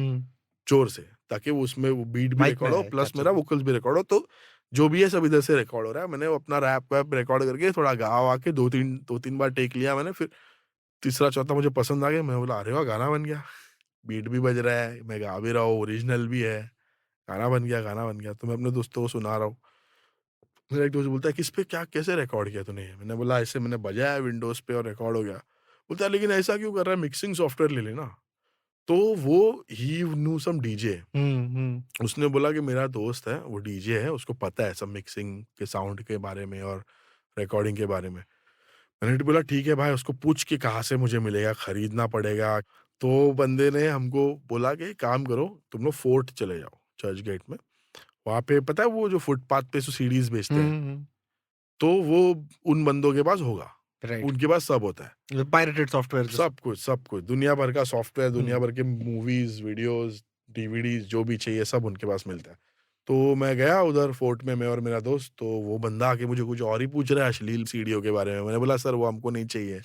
जोर से, ताकि वो उसमें वो बीट भी माइक में रिकॉर्ड हो आए, प्लस कैप्चर मेरा हो। वोकल्स भी रिकॉर्ड हो, तो जो भी है सब इधर से रिकॉर्ड हो रहा है। मैंने वो अपना रैप वैप रिकॉर्ड करके थोड़ा गा-वा के 2-3 बार टेक लिया मैंने, फिर तीसरा चौथा मुझे पसंद आ गया। मैं बोला अरे वाह! गाना बन गया। बीट भी बज रहा है, मैं गा भी रहा हूँ, ओरिजिनल भी है, गाना बन गया, गाना बन गया। तो मैं अपने दोस्तों को सुना रहा हूँ। मेरा एक दोस्त बोलता है, "किस पे क्या कैसे रिकॉर्ड किया तूने ये?" मैंने बोला, "ऐसे मैंने बजाया विंडोज़ पे और रिकॉर्ड हो गया।" बोलता है, "लेकिन ऐसा क्यों कर रहा है? मिक्सिंग सॉफ्टवेयर ले लेना।" तो वो ही न्यू सम डीजे। हुँ, हुँ। उसने बोला कि मेरा दोस्त है, वो डीजे है, उसको पता है सब मिक्सिंग के साउंड के बारे में और रिकॉर्डिंग के बारे में। मैंने तो बोला, "ठीक है भाई, उसको पूछ के कहाँ से मुझे मिलेगा, खरीदना पड़ेगा।" तो बंदे ने हमको बोला कि, "एक काम करो, तुम लोग फोर्ट चले जाओ, चर्च गेट में। वहाँ पे पता है वो जो फुटपाथ पे जो सीडीज़ बेचते हैं, हुँ, हुँ। तो वो उन बंदों के पास होगा। राइट। उनके पास सब होता है। पायरेटेड सॉफ्टवेयर जो सब कुछ। दुनिया भर का सॉफ्टवेयर, दुनिया हुँ। भर के मूवीज़, वीडियोज़, डीवीडीज़ जो भी चाहिए सब उनके पास मिलता है। तो मैं गया उधर फोर्ट में, मैं और मेरा दोस्त, तो वो बंदा आके मुझे कुछ और ही पूछ रहा है अश्लील सीडीओ के बारे में। मैंने बोला, "सर वो हमको नहीं चाहिए।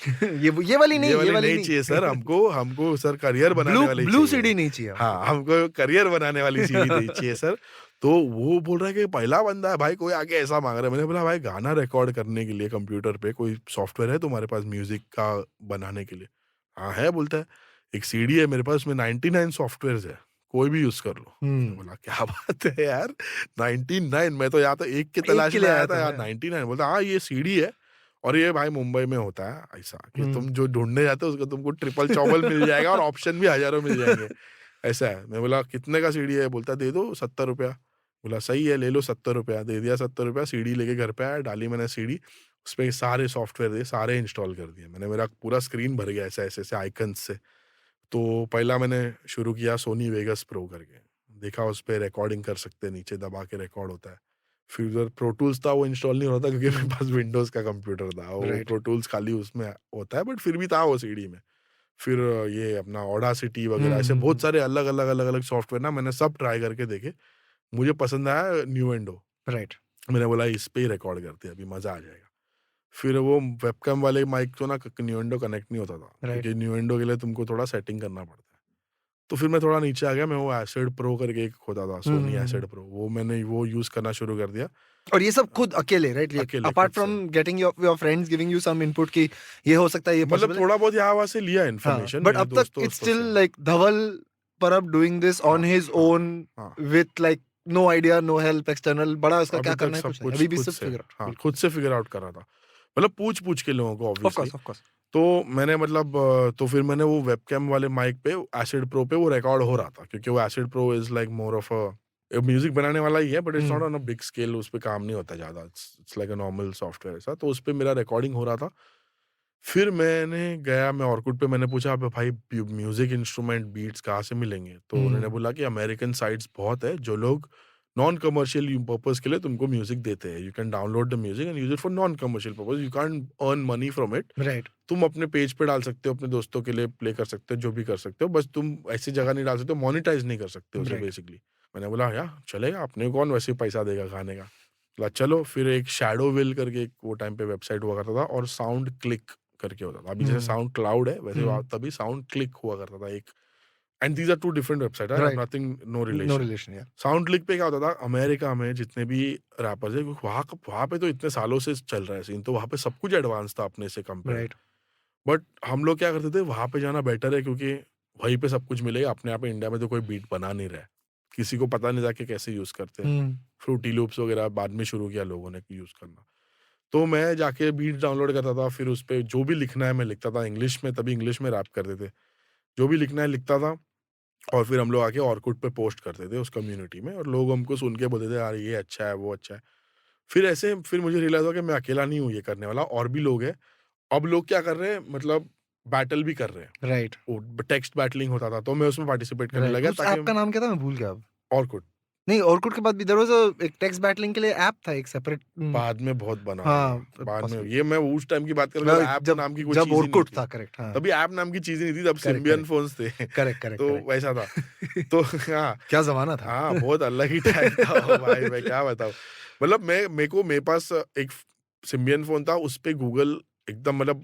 ये वाली नहीं, ये ये वाली वाली नहीं चाहिए नहीं। सर, हमको हमको सर करियर ब्लू बनाने वाली ब्लू चाहिए। सीडी नहीं चाहिए हमको। हाँ, हमको करियर बनाने वाली सीडी नहीं चाहिए सर।" तो वो बोल रहा है कि पहला बंदा है भाई कोई आके ऐसा माँग रहा है। मैंने बोला, "भाई गाना रिकॉर्ड करने के लिए कंप्यूटर पे कोई सॉफ्टवेयर है तुम्हारे पास म्यूज़िक का बनाने के लिए?" "हाँ है," बोलता है। "एक सीडी है मेरे पास, उसमें 99 सॉफ्टवेयर्स है, कोई भी यूज़ कर लो।" मैंने हुँ। बोला, "क्या बात है यार, 99, मैं तो यहाँ तो 1 की एक तलाश के में लिए आया आया था, था यहाँ मैं। 99।" बोलता, "हाँ, ये सीडी है और ये भाई मुंबई में होता है ऐसा कि हुँ। तुम जो ढूँढने जाते हो उसका तुमको ट्रिपल-चौबल मिल जाएगा और ऑप्शन भी हज़ारों मिल जाएँगे, ऐसा है।" मैं बोला, "कितने का सीडी है?" बोलता, "दे दो ₹70।" बोला, "सही है, ले लो ₹70।" दे दिया ₹70, सीडी लेके घर पे आया, डाली मैंने सीडी, उसपे सारे सॉफ्टवेयर दिए, सारे इंस्टॉल कर दिए मैंने, मेरा पूरा स्क्रीन भर गया ऐसे-ऐसे आइकन्स से। तो पहला मैंने शुरू किया सोनी वेगस प्रो करके, देखा उसपे रिकॉर्डिंग कर सकते हैं, नीचे दबा के रिकॉर्ड होता है। फिर उधर प्रो टूल्स था, वो इंस्टॉल नहीं हो रहा था क्योंकि मेरे हुँ। पास विंडोज़ का कंप्यूटर था, वो राइट। प्रो टूल्स खाली उसमें होता है बट फिर भी था वो सीडी में। फिर ये अपना ऑडासिटी वगैरह हुँ, ऐसे हुँ, बहुत हुँ। सारे अलग-अलग सॉफ्टवेयर ना मैंने सब ट्राई करके देखे। मुझे पसंद आया न्यूएंडो। राइट, मैंने बोला इस पे ही रिकॉर्ड करते हैं, अभी मज़ा आ जाएगा। फिर वो वेबकैम वाले माइक तो ना न्यूएंडो कनेक्ट नहीं होता था, राइट। क्योंकि न्यूएंडो के लिए तुमको थोड़ा सेटिंग करना पड़ता है। तो फिर मैं थोड़ा नीचे आ गया, मैं वो एसिड प्रो करके एक होता था, हुँ, सोनी हुँ, हुँ, हुँ। एसिड प्रो, वो मैंने वो यूज़ करना शुरू कर दिया। और ये सब खुद अकेले राइट? ये अकेले खुद अपार्ट से। From getting your friends giving you some input कि ये हो सकता है, ये मतलब पॉसिबल है। थोड़ा बहुत यहाँ-वहाँ से लिया हाँ, इन्फॉर्मेशन बट मेरे अब तक इट्स दोस्तों-वोस्तों स्टिल से। Like Dhaval Parab doing this हाँ, ऑन हिज हाँ, ओन हाँ। With like no idea, no help external, बड़ा उसका अभी क्या तक करना है सब कुछ नहीं। कुछ अभी भी खुद सब से, फिगर आउट हाँ, बिल्कुल। खुद से फिगर आउट कर रहा था। मतलब पूछ-पूछ के लोगों को of obviously. Course, of course. तो मैंने मतलब तो फिर मैंने वो वेबकैम वाले माइक पे एसिड प्रो पे वो रिकॉर्ड हो रहा था, क्योंकि वो acid pro is like more of music बनाने वाला ही है but it's not hmm, on a big scale, उस पे काम नहीं होता ज़्यादा, it's it's like a normal software ऐसा, तो उस पे मेरा रिकॉर्डिंग हो रहा था। फिर मैंने गया, मैं ऑर्कुट पे मैंने पूछा, "अबे भाई म्यूज़िक इंस्ट्रूमेंट बीट्स कहाँ से मिलेंगे?" तो उन्होंने हुँ, बोला कि अमेरिकन साइट्स बहुत है, जो लोग नॉन कमर्शियल पर्पज़ के लिए तुमको म्यूज़िक देते हैं। You can download the music and use it for non commercial purpose, you can't earn money from it. Right. तुम अपने पेज पे डाल सकते हो, अपने दोस्तों के लिए प्ले कर सकते हो, जो भी कर सकते हो, बस तुम ऐसी जगह नहीं डाल सकते हो, मोनेटाइज़ नहीं कर सकते उसे राइट। बेसिकली। मैंने बोला, "या चलेगा, अपने को कौन वैसे ही पैसा देगा गाने का?" बोला, "चलो।" फिर एक शैडोविल करके एक वो टाइम पे वेबसाइट हुआ करता था और साउंड क्लिक करके होता था। अभी जैसे हुँ, साउंड क्लाउड है, वैसे हुँ, तभी साउंड क्लिक हुआ करता था एक, and these are 2 different website I have right. Nothing, no no relation. Relation या साउंड क्लिक पे क्या होता था, अमेरिका में जितने भी रैपर्स हैं, वहाँ पे तो इतने सालों से चल रहा है सीन, तो वहाँ पे सब कुछ एडवांस था अपने से कंपेयर। राइट। बट हम लोग क्या करते थे, वहाँ पे जाना बेटर है क्योंकि वहीं पे सब कुछ मिलेगा, अपने यहाँ पे इंडिया में तो कोई बीट बना नहीं रहा है। किसी को पता नहीं था कि कैसे यूज़ करते हैं। हुँ, फ्रूटी लूप्स वगैरह बाद में शुरू किया लोगों ने यूज़ करना। तो मैं जाके बीट्स डाउनलोड करता था, फिर उसपे जो भी लिखना है मैं लिखता था इंग्लिश में, तभी इंग्लिश में रैप करते थे। जो भी लिखना है लिखता था और फिर हम लोग आके ऑर्कुट पे पोस्ट करते थे उस कम्युनिटी में और लोग हमको सुन के बोलते थे, यार ये अच्छा है, वो अच्छा है। फिर ऐसे फिर मुझे रियलाइज़ हुआ कि मैं अकेला नहीं हूँ ये करने वाला, और भी लोग हैं। अब लोग क्या कर रहे हैं, मतलब बैटल भी कर रहे हैं। राइट, वो टेक्स्ट बैटलिंग होता था, तो मैं उसमें पार्टिसिपेट करने राइट। लगा उस ताकि ऐप का नाम क्या था? मैं भूल गया अब। ऑर्कुट नहीं, ऑर्कुट के बाद भी देयर वाज़ एक टेक्स्ट बैटलिंग के लिए ऐप था एक सेपरेट बाद में बहुत बना हुआ। हाँ, बाद में पॉसिबल। ये मैं उस टाइम की बात कर रहा हूँ जब ऐप जब नाम की कोई जब चीज़ ही नहीं ऑर्कुट थी। था करेक्ट हाँ। तभी ऐप नाम की चीज़ ही नहीं थी, तब करेक्ट, सिम्बियन करेक्ट। फ़ोन्स थे। करेक्ट, करेक्ट, तो करेक्ट। वैसा था। तो हाँ, क्या ज़माना था। हाँ, बहुत अलग ही टाइप का भाई मैं क्या बताऊँ। मतलब मेरे पास एक सिम्बियन फ़ोन था, उस पे गूगल एकदम मतलब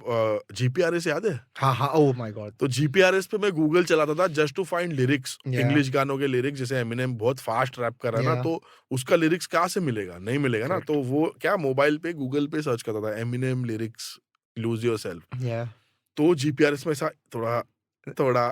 जीपीआरएस याद है? हाँ, हाँ, ओह माय गॉड! तो जीपीआरएस पे मैं गूगल चलाता था जस्ट टू फाइंड लिरिक्स, या, इंग्लिश गानों के लिरिक्स, जैसे एमिनेम बहुत फास्ट रैप कर रहा है ना, या, तो उसका लिरिक्स कहाँ से मिलेगा? नहीं मिलेगा ना, करेक्ट, तो वो क्या मोबाइल पे गूगल पे सर्च करता था एमिनेम लिरिक्स लूज़ योरसेल्फ। या, तो जीपीआरएस में ऐसा थोड़ा, थोड़ा,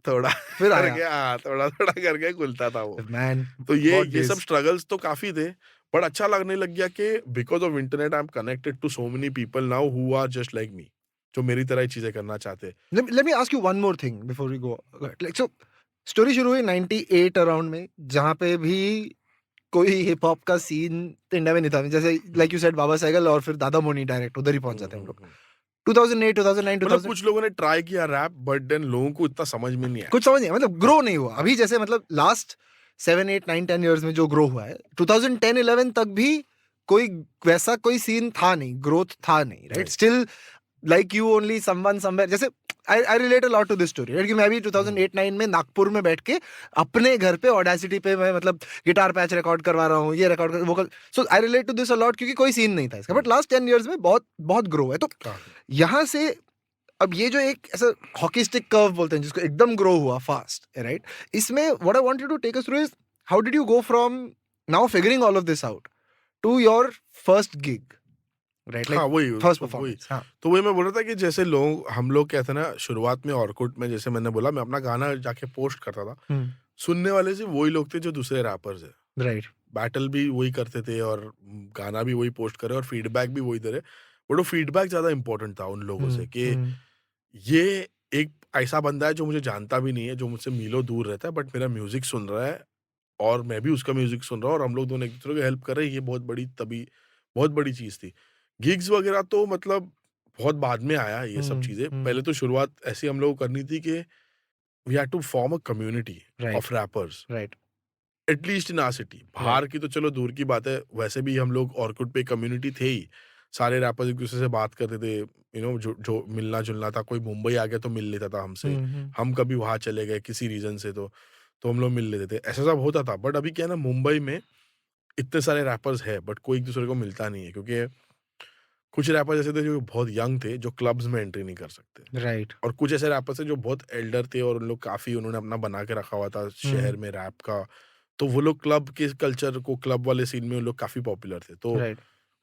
थोड़ा फिर आया, करके थोड़ा-थोड़ा करके खुलता था वो। मैन, तो व्हाट ये सब डेज़! स्ट्रगल्स तो काफ़ी थे, बट अच्छा लगने लग गया कि because of internet I am connected to so many people now who are just like me, जो मेरी तरह ही चीज़ें करना चाहते हैं। Let me ask you one more thing before we go, like so story शुरू हुई 98 अराउंड में, जहाँ पे भी कोई हिप हॉप का सीन इंडिया में नहीं था। जैसे um, like you said Baba साइकिल और फिर दादा मोनी, डायरेक्ट उधर ही पहुंच हुँ, जाते हैं हम हुँ, लोग। हुँ। 2008, 2009, मतलब 2000 कुछ लोगों ने ट्राई किया रैप बट देन लोगों को इतना समझ में नहीं आया। कुछ समझ नहीं आया, मतलब हाँ, ग्रो नहीं हुआ। हाँ, अभी जैसे मतलब लास्ट 7, 8, 9, 10 इयर्स में जो ग्रो हुआ है, 2010, 11 तक भी कोई वैसा कोई सीन था नहीं, ग्रोथ था नहीं, राइट? नहीं। Still like you only someone somewhere, जैसे I relate a lot to this story, right? कि मैं भी हुँ, 2008-9 में नागपुर में बैठ के अपने घर पे ऑडेसिटी पे मैं मतलब गिटार पैच रिकॉर्ड करवा रहा हूँ, ये रिकॉर्ड कर vocal, so I relate to this a lot, क्योंकि कोई सीन नहीं था इसका। हुँ, बट लास्ट 10 इयर्स में बहुत बहुत ग्रो है। तो काफ़ी। यहाँ से अब ये जो एक ऐसा हॉकी स्टिक कर्व बोलते हैं जिसको, एकदम ग्रो हुआ फास्ट, राइट? इसमें what I want you to take us through is how did you go from now figuring all of this out to your first gig, right? हाँ, लाइक वही फर्स्ट तो वही। परफॉर्मेंस। हाँ। तो वही मैं बोल रहा था कि जैसे लोग हम लोग क्या थे ना शुरुआत में ऑर्कुट में, जैसे मैंने बोला मैं अपना गाना जाके पोस्ट करता था। हम्म। सुनने वाले सिर्फ़ वही लोग थे जो दूसरे रैपर्स हैं। राइट। बैटल भी वही करते थे और गाना भी वही पोस्ट करे और फीडबैक भी वही दे रहे। बट वो फीडबैक ज़्यादा इम्पोर्टेंट था उन लोगों हम्म। से कि हम्म। ये एक ऐसा बंदा है जो मुझे जानता भी नहीं है, जो मुझसे मीलों दूर रहता है बट मेरा म्यूज़िक सुन रहा है और मैं भी उसका म्यूज़िक सुन रहा हूँ और हम लोग दोनों एक-दूसरे को हेल्प कर रहे हैं, ये बहुत बड़ी चीज़ थी। गिग्स वगैरह तो मतलब बहुत बाद में आया ये सब हम्म। चीज़ें। हम्म। पहले तो शुरुआत ऐसी हम लोगों को करनी थी कि we had to form a community right. Of rappers. Right. At least in our city. Right. बाहर की तो चलो दूर की बात है, वैसे भी हम लोग ऑर्कुट पे कम्युनिटी थे ही। सारे रैपर्स एक-दूसरे से बात करते थे, जो मिलना-जुलना था, कोई मुंबई आ गया तो मिल लेता था हमसे। हम्म। हम्म। हम कभी वहाँ चले गए किसी रीज़न से तो हम लोग मिल लेते थे। ऐसा सब होता था, बट अभी क्या है ना मुंबई में इतने सारे रैपर्स हैं, बट कोई एक-दूसरे को मिलता नहीं है क्योंकि कुछ रैपर्स ऐसे थे जो बहुत यंग थे, जो क्लब्स में एंट्री नहीं कर सकते। राइट। और कुछ ऐसे रैपर्स थे जो बहुत एल्डर थे और उन लोग काफ़ी उन्होंने अपना बना के रखा हुआ था हम्म। शहर में रैप का। तो वो लोग क्लब के कल्चर को क्लब वाले सीन में वो लोग काफ़ी पॉपुलर थे। तो राइट।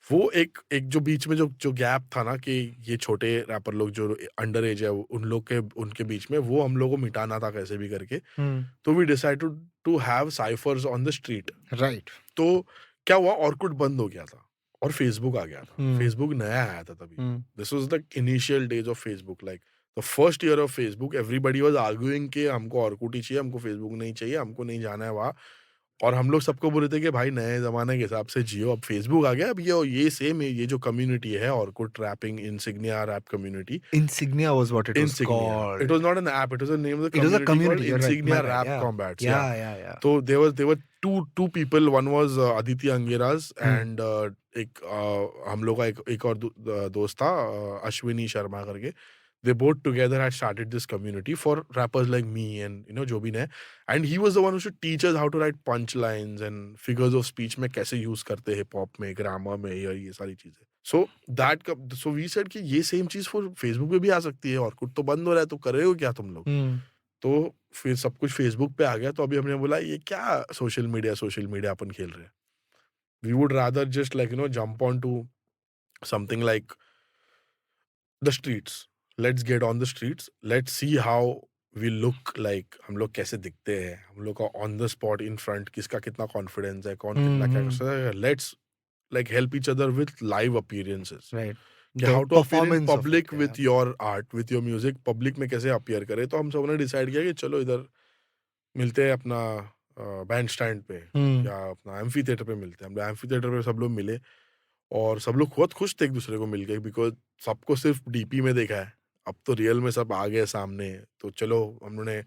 वो एक एक जो बीच में जो गैप था ना कि ये छोटे रैपर लोग जो अंडर एज है उन लोग के उनके बीच में वो हम लोग को मिटाना था कैसे भी करके। हम्म। तो we decided to to have cyphers on the street. Right. तो क्या हुआ ऑर्कुट बंद हो गया था और फेसबुक आ गया था। हम्म। फेसबुक नया आया था तभी। Hmm. This was the initial days of Facebook like the first year of Facebook everybody was arguing कि हमको ऑर्कुट ही चाहिए, हमको फेसबुक नहीं चाहिए, हमको नहीं जाना है वहाँ। और हम लोग सबको बोल रहे थे कि भाई नए ज़माने के हिसाब से जियो, अब फेसबुक आ गया, अब ये सेम ये जो कम्युनिटी है Orkut rapping insignia rap community, Insignia was what it was insignia. It called. Was not an app, it was the name of the It was a community called community. You're right. My insignia bad. Rap Yeah. Combats या। Yeah. Yeah. Yeah. तो there were two people, one was Aditi Angiraj Hmm. And एक हम लोग का एक और दोस्त था अश्विनी शर्मा करके। They both together had started this community for rappers like me and जो भी है, and he was the one who should teach us how to write punchlines and figures of speech में कैसे यूज़ करते हैं हिप हॉप में, ग्रामर में या ये सारी चीज़ें। सो वी सेड कि ये सेम चीज़ फॉर फेसबुक पे भी आ सकती है, ऑर्कुट तो बंद हो रहा है तो कर रहे हो क्या तुम लोग? Hmm. तो फिर सब कुछ फेसबुक पे आ गया तो अभी हमने बोला ये क्या सोशल मीडिया अपन खेल रहे हैं। We would rather just like jump on to something like the streets. Let's get on the streets, let's see how we look like, हम लोग कैसे दिखते हैं, हम लोग का on the spot in front किसका कितना कॉन्फिडेंस है, कौन कितना क्या कर Hmm. सकता है। Let's like help each other with live appearances Right. कि The how to appear in performance of it. Public Yeah. With your art with your music, public में कैसे अपीयर करे। तो हम सब ने डिसाइड किया कि चलो इधर मिलते हैं अपना बैंड स्टैंड पे Hmm. या अपना एम्फी थिएटर पे मिलते हैं। हम लोग एम्फी थिएटर पे सब लोग मिले और सब लोग बहुत खुश थे एक दूसरे को मिल के बिकॉज़ सबको सिर्फ़ डीपी में देखा है। अब तो रियल में सब आ गए सामने। तो चलो हम लोगों ने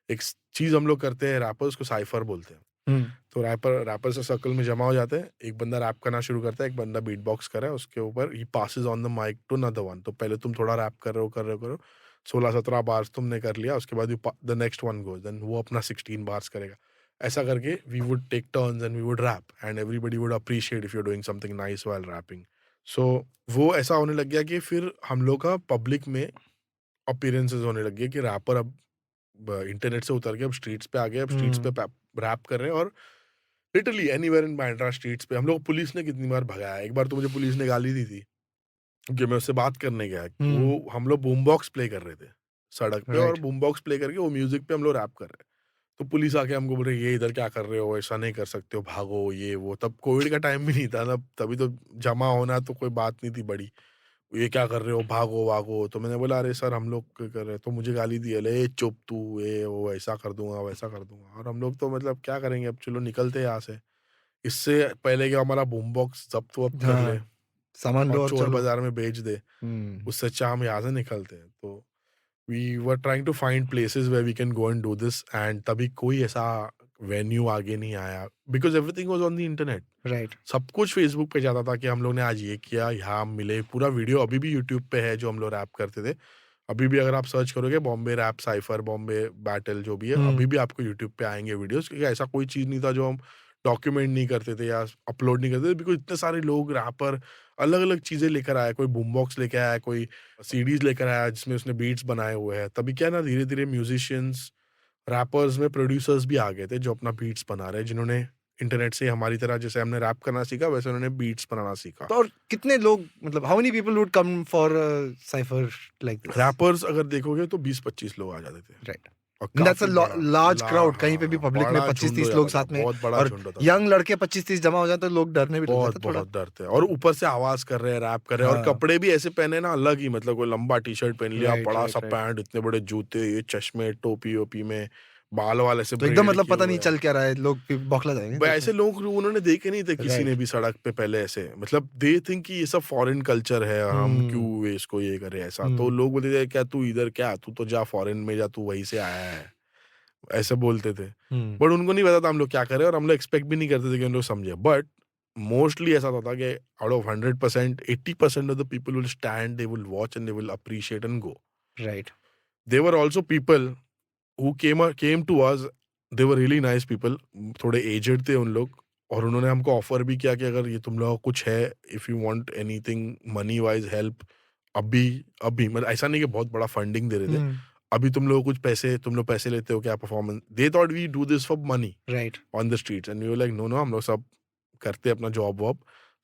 एक स चीज़ हम लोग करते हैं, रैपर्स को साइफ़र बोलते हैं। Hmm. तो रैपर्स सर्कल में जमा हो जाते हैं। एक बंदा रैप करना शुरू करता है, एक बंदा बीट बॉक्स कर रहा है, उसके ऊपर ही passes on the mic to another one. तो पहले तुम थोड़ा रैप कर रहे हो, 16-17 बार्स तुमने कर लिया, उसके बाद the next one goes, then वो अपना 16 बार्स करेगा। ऐसा करके we would take turns and we would rap and everybody would appreciate if you are doing something nice while rapping. So वो ऐसा होने लग गया कि फिर हम लोग का पब्लिक में अपीयरेंसेस होने लग गए कि रैपर अब इंटरनेट से उतर के अब स्ट्रीट्स पे आ गए, अब स्ट्रीट्स पे रैप कर रहे हैं। और literally anywhere in Bandra streets पे हम लोग पुलिस ने कितनी बार भगाया। एक बार तो मुझे पुलिस ने गाली दी थी क्योंकि मैं उससे बात करने गया। वो हम लोग बूम बॉक्स प्ले कर रहे थे सड़क पे और राइट। बूम बॉक्स प्ले करके वो म्यूजिक पे हम लोग रैप कर रहे हैं। तो पुलिस आके हमको बोल रही है, ये इधर क्या कर रहे हो, ऐसा नहीं कर सकते हो, भागो, ये वो। तब कोविड का टाइम भी नहीं था ना, तभी तो जमा होना तो कोई बात नहीं थी बड़ी। ये क्या कर रहे हो, भागो वागो। तो मैंने बोला अरे सर हम लोग कर रहे हैं। तो मुझे गाली दी, अरे चुप तू, ये वो, ऐसा कर दूंगा वैसा कर दूंगा। और हम लोग तो मतलब क्या करेंगे, अब चलो निकलते हैं यहाँ से। इससे पहले कि हमारा बूम बॉक्स जब्त वब्त कर ले हाँ, सामान और लो और चोर चलो। बाजार में बेच दे, हम्म। उससे अच्छा हम यहाँ से निकलते हैं। तो we were trying to find places where we can go and do this and तभी कोई ऐसा वेन्यू आगे नहीं आया because everything was on the internet. Right. सब कुछ फेसबुक पे जाता था कि हम लोग ने आज ये किया, यहाँ हम मिले। पूरा वीडियो अभी भी यूट्यूब पे है जो हम लोग रैप करते थे। अभी भी अगर आप सर्च करोगे Bombay rap cypher, Bombay battle जो भी है, अभी भी आपको यूट्यूब पे आएँगे वीडियोज़, क्योंकि ऐसा कोई चीज़ नहीं था जो हम डॉक्यूमेंट नहीं करते थे या अपलोड नहीं करते थे। बिकॉज़ इतने सारे लोग रैपर अलग-अलग चीज़ें लेकर आए, कोई बूम बॉक्स लेके आया, कोई सीडीज़ लेकर आया जिसमें उसने बीट्स बनाए हुए हैं। तभी क्या है ना, धीरे-धीरे म्यूज़िशियंस, रैपर्स में प्रोड्यूसर्स भी आ गए थे जो अपना बीट्स बना रहे हैं, जिन्होंने इंटरनेट से हमारी तरह जैसे हमने रैप करना सीखा वैसे उन्होंने बीट्स बनाना सीखा। तो और कितने लोग, मतलब how many people would come for cipher like this? Rappers अगर देखोगे तो 20-25 लोग आ जाते थे राइट। और दैट्स अ काफ़ी बड़ा लार्ज क्राउड, कहीं पे भी हाँ, पब्लिक में बड़ा झुंड हो 25-30 लोग जाता था, साथ में। बहुत बड़ा और झुंड होता था। यंग लड़के 25-30 जमा हो जाए तो लोग डरने भी लग बहुत, जाते हैं थोड़ा। बहुत डरते हैं और ऊपर से आवाज़ कर रहे हैं, रैप कर रहे हैं और हाँ। कपड़े भी ऐसे पहने ना अलग ही, मतलब कोई लंबा टी-शर्ट पहन लिया, राइट, बड़ा-सा राइट, राइट। पैंट, इतने बड़े जूते, ये चश्मे, टोपी-वोपी में, बाल-वाल ऐसे तो एकदम ब्रेड मतलब किए पता हुए नहीं हैं। चल क्या रहा है, लोग फिर बौखला जाएँगे ब देखने ऐसे से। लोग उन्होंने देखे नहीं थे किसी ने राइट। भी सड़क पे पहले ऐसे, मतलब दे थिंक कि ये सब फॉरेन कल्चर है, हम हुँ, क्यों इसको ये करें ऐसा। तो हुँ। लोग बोलते थे क्या तू इधर क्या, तू तो जा फॉरेन में जा, तू वहीं से आया है, ऐसे बोलते थे। हुँ। बट उनको नहीं पता था हम लोग क्या कर रहे हैं और हम लोग एक्सपेक्ट भी नहीं करते थे कि हम लोग समझे। बट मोस्टली ऐसा होता था कि out of 100% 80% of the people will stand, they will watch and they will appreciate and go. Right. They were also people who came to us, they were really nice people, थोड़े एजेड थे उन लोग और उन्होंने हमको ऑफर भी किया कि अगर ये तुम लोगों को कुछ है, if you want anything money wise help, अभी अभी मतलब ऐसा नहीं कि बहुत बड़ा फंडिंग दे रहे थे, हुँ। अभी तुम लोग कुछ पैसे, तुम लोग पैसे लेते हो क्या performance, they thought we do this for money right. On the streets and we were like no no, हम लोग सब करते हैं अपना जॉब वॉब,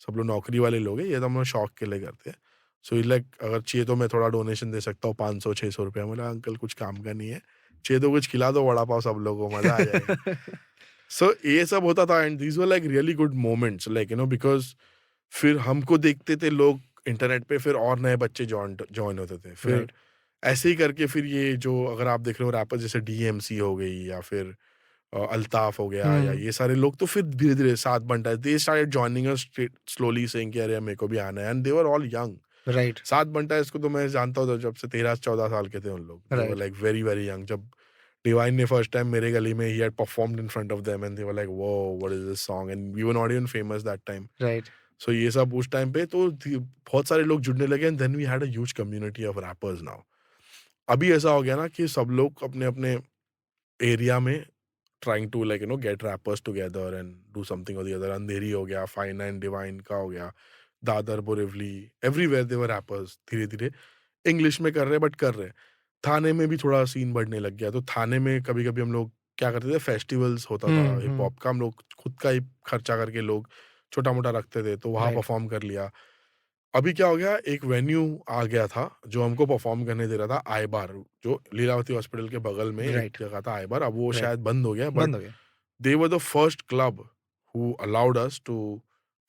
सब लोग नौकरी वाले लोग हैं, ये तो हम लोग शौक के लिए करते हैं। सो ही लाइक अगर चाहिए तो मैं थोड़ा डोनेशन दे सकता हूँ, 500-600 रुपया। बोला अंकल कुछ काम का नहीं है, चाहिए तो कुछ खिला दो वड़ा पाव, सब लोगों को मजा आ जाएगा। सो ये सब होता था and these were like really good moments, like you no, because फिर हमको देखते थे लोग इंटरनेट पे, फिर और नए बच्चे जॉइन जॉइन होते थे। फिर राइट। ऐसे ही करके फिर ये जो अगर आप देख रहे हो रैपर जैसे डीएमसी हो गई या फिर अल्ताफ हो गया या हुँ। ये सारे लोग, तो फिर धीरे-धीरे साथ बंटा है। They started joining us slowly saying कि अरे मेरे को भी आना है and they were all young. Right. साथ बंटा है इसको तो मैं जानता हूँ जब से 13-14 साल के थे उन लोग। They were right. Like very, very young. जब डिवाइन ने फर्स्ट टाइम मेरे गली में ही had performed in front of them and they were like whoa what is this song and we were not even famous that time. Right. So ये सब उस टाइम पे तो बहुत सारे लोग जुड़ने लगे and then we had a huge community of rappers now. अभी ऐसा हो गया ना कि सब लोग अपने-अपने एरिया में trying to like you know get rappers together and do something और द अदर। अंधेरी हो गया, फाइन एंड डिवाइन का हो गया, Dadar, Borivali, everywhere they were rappers. धीरे-धीरे इंग्लिश में कर रहे हैं बट कर रहे हैं। थाने में भी थोड़ा सीन बढ़ने लग गया, तो थाने में कभी-कभी हम लोग क्या करते थे, फेस्टिवल्स होता था हुँ, हिप हुँ। हॉप का, हम लोग खुद का ही खर्चा करके लोग छोटा-मोटा रखते थे, तो वहाँ राइट। परफॉर्म कर लिया। अभी क्या हो गया, एक वेन्यू आ गया था जो हमको परफॉर्म करने दे रहा था, आय बार, जो लीलावती हॉस्पिटल के बगल में एक राइट। जगह था आय बार। अब वो राइट। शायद बंद हो गया बट बंद हो गया। they were the first club who allowed us to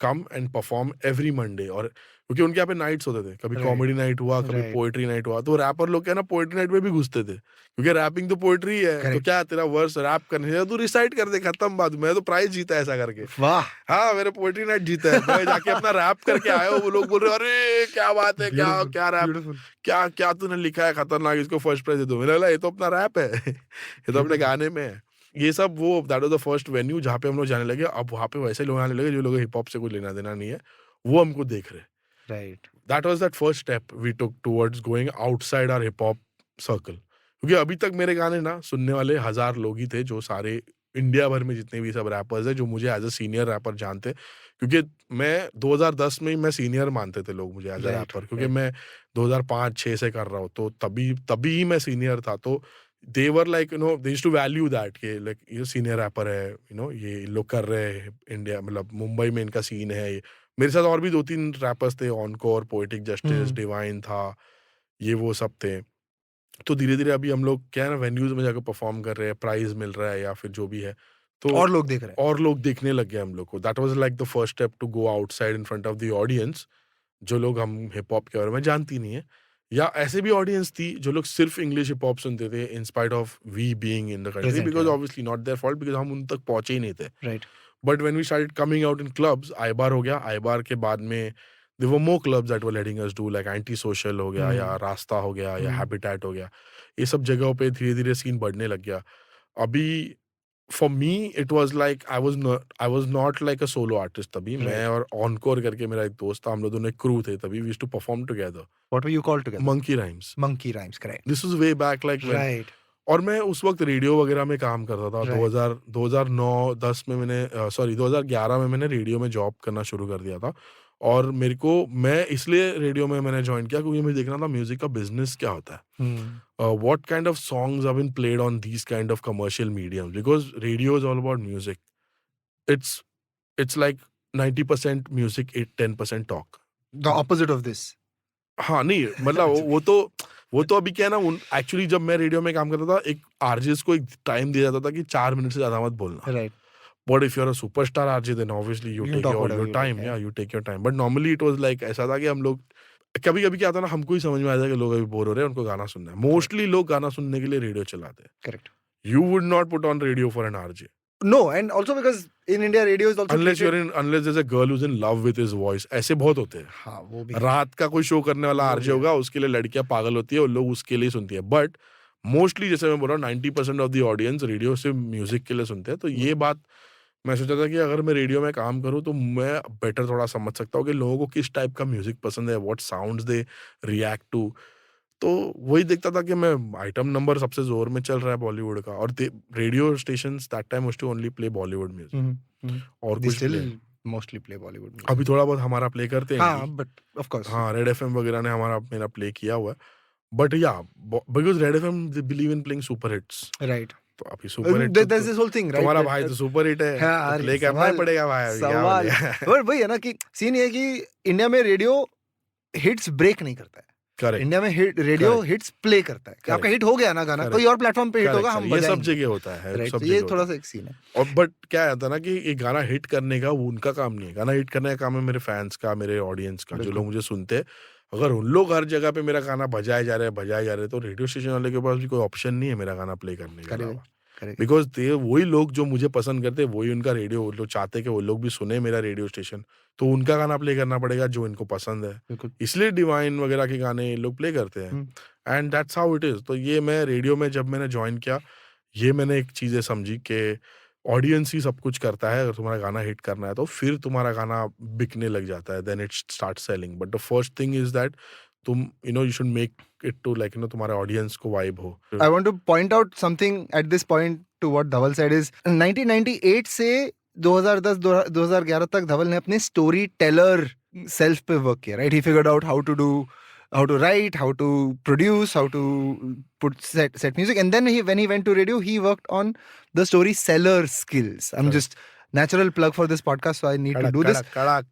come and perform every Monday। और क्योंकि उनके यहाँ पे नाइट्स होते थे, कभी राइट। कॉमेडी नाइट हुआ, कभी राइट। पोएट्री नाइट हुआ, तो रैपर लोग क्या है ना पोएट्री नाइट में भी घुसते थे क्योंकि रैपिंग तो पोएट्री है, तो करेक्ट। क्या तेरा वर्स रैप करने से तू रिसाइट कर दे, खत्म बात। मैं तो प्राइज जीता है ऐसा करके। वाह! हाँ, मैंने पोएट्री नाइट जीता है। मैं जाके अपना रैप करके आया हूँ, वो लोग बोल रहे हैं अरे क्या बात है, क्या ब्यूटीफुल, क्या रैप, ब्यूटीफुल, क्या क्या तूने लिखा है खतरनाक, इसको फर्स्ट प्राइज दे दो। मैंने बोला ये तो अपना रैप है ये तो अपने ब्यूटीफुल। गाने में है। ये सब वो that was the first venue जहाँ पे हम लोग जाने लगे। अब वहाँ पे वैसे लोग आने लगे जो लोगों को हिप हॉप से कुछ लेना-देना नहीं है, वो हमको देख रहे हैं। Right. That was that first step we took towards going outside our hip hop circle. क्योंकि अभी तक मेरे गाने ना सुनने वाले 1000 लोग ही थे जो सारे इंडिया भर में जितने भी सब रैपर्स हैं जो मुझे एज अ सीनियर रैपर जानते हैं, क्योंकि मैं 2010 में ही मैं सीनियर मानते थे लोग मुझे एज अ Right, रैपर, क्योंकि right. मैं 2005-6 से कर रहा हूँ, तो तभी तभी ही मैं सीनियर था। तो they were like they used to value that कि लाइक ये सीनियर रैपर है, ये लोग कर रहे हैं इंडिया, मतलब मुंबई में इनका सीन है ये। मेरे साथ और भी 2-3 रैपर्स थे, ऑनकोर, पोएटिक जस्टिस, डिवाइन था, ये वो सब थे। तो धीरे-धीरे अभी हम लोग क्या है ना, वेन्यूज़ में जाकर परफ़ॉर्म कर रहे हैं, प्राइज़ मिल रहा है या फिर जो भी है। तो और लोग देख रहे हैं। और लोग देखने लग गए हम लोग को। That was like the first step to go outside in front of the audience, जो लोग हम हिप हॉप के बारे में जानती नहीं है। या ऐसे भी ऑडियंस थी जो लोग सिर्फ़ इंग्लिश हिप हॉप सुनते थे in spite of we being in the country, Present, because yeah. Obviously not their fault, because हम उन तक पहुँचे ही नहीं थे। Right. But when we started coming out in clubs, आइबार हो गया, आइबार के बाद में there were more clubs that were letting us do, like anti social हो गया या रास्ता हो गया या हैबिटेट हो गया। ये सब जगहों पे धीरे-धीरे सीन बढ़ने लग गया। अभी for me it was like I was not like a solo artist तभी। मैं Right. और ऑनकोर करके मेरा एक दोस्त था, हम लोग दोनों एक क्रू थे तभी, we used to perform together. What were you called together? Monkey rhymes. Monkey Rhymes, correct. This was way back like when, Right. और मैं उस वक़्त रेडियो वग़ैरह में काम करता था। Right. 2009-10 में मैंने 2011 में मैंने रेडियो में जॉब करना शुरू कर दिया था। और मैं इसलिए रेडियो में मैंने जॉइन किया क्योंकि मुझे देखना था म्यूज़िक का बिज़नेस क्या होता है। What kind of songs have been played on these kind of commercial mediums? Because radio is all about music. It's like 90% music, 10% talk. The opposite of this. हाँ, नहीं मतलब वो तो अभी क्या है ना, एक्चुअली जब मैं रेडियो में काम करता था, एक आरजेस को एक टाइम दिया जाता था कि 4 मिनट से ज़्यादा मत बोलना। Right. But if you're a superstar RJ, then obviously you You take talk your whatever you time. like, Yeah, you take your time. But normally it was like ऐसा था कि हम लोग कभी-कभी क्या होता है ना, हमको ही समझ में आ जाता है कि लोग अभी बोर हो रहे हैं, उनको गाना सुनना है। मोस्टली लोग गाना सुनने के लिए रेडियो चलाते हैं। Correct. You would not put on radio for an RJ. No, and also because in India radio is also Unless treated- unless there's a girl who's in love with his voice. ऐसे बहुत होते हैं। हाँ, वो भी। रात का कोई शो करने वाला वो आरजे भी है। होगा, उसके लिए लड़कियां पागल होती है और लोग उसके लिए सुनती है। बट मोस्टली जैसे मैं बोल रहा हूँ 90% ऑफ द ऑडियंस रेडियो से म्यूजिक के लिए सुनते हैं। तो ये बात मैं सोचा था कि अगर मैं रेडियो में काम करूँ तो मैं बेटर थोड़ा समझ सकता हूँ कि लोगों को किस टाइप का म्यूजिक पसंद है, what sounds they react to. तो वही देखता था कि मैं आइटम नंबर सबसे जोर में चल रहा है बॉलीवुड का, और radio stations that time used to only play Bollywood music और They कुछ still play। mostly play Bollywood music. अभी थोड़ा बहुत हमारा प्ले करते हैं। हाँ, but of course. हाँ, रेड एफएम वगैरह ने मेरा प्ले किया हुआ है। बट या because red FM they believe in playing super hits. Right. तो अभी super hit There's this whole thing, right? तुम्हारा that- भाई तो सुपर हिट है, हाँ, तो प्ले करना ही पड़ेगा भाई, अभी क्या सवाल बोले। और वही है ना कि सीन ये है कि इंडिया में रेडियो हिट्स ब्रेक नहीं करता है। करेक्ट, इंडिया में रेडियो Correct. हिट्स प्ले करता है कि आपका हिट हो गया ना गाना, Correct. कोई और प्लेटफॉर्म पे हिट होगा, हम ये सब बजाएंगे। जगह होता है, Right, सब तो ये जगह थोड़ा होता सा एक सीन है। है। और बट क्या रहता है ना कि ये गाना हिट करने का वो उनका काम नहीं है। गाना हिट करने का काम है मेरे फैंस का, मेरे ऑडियंस का, जो बिल्कुल। लोग मुझे सुनते हैं। अगर उन लोग हर जगह पे मेरा गाना बजाए जा रहे हैं, तो रेडियो स्टेशन वाले के पास भी कोई ऑप्शन नहीं है मेरा गाना प्ले करने के अलावा। Correct. बिकॉज़ वही लोग जो मुझे पसंद करते हैं, वही उनका रेडियो, वो लोग चाहते हैं कि वो लोग भी सुने मेरा रेडियो स्टेशन, तो उनका गाना प्ले करना पड़ेगा जो इनको पसंद है। बिल्कुल। इसलिए डिवाइन वगैरह के गाने ये लोग प्ले करते हैं, and that's how it is. तो ये मैं रेडियो में जब मैंने जॉइन किया, ये मैंने एक चीज़ें समझी कि ऑडियंस ही सब कुछ करता है। अगर तुम्हारा गाना हिट करना है तो फिर तुम्हारा गाना बिकने लग जाता है, then it start selling. But the first thing is that तुम you should make it to like तुम्हारे ऑडियंस को वाइब हो। I want to point out something at this point to what Dhaval said is 1998 से 2010-2011 तक धवल ने अपने स्टोरी टेलर सेल्फ पे वर्क किया, right? He figured out how to write, how to produce, how to put set music, and then when he went to radio, he worked on the story seller skills. I'm Correct. just natural plug for this podcast, so I need to do this. कड़क।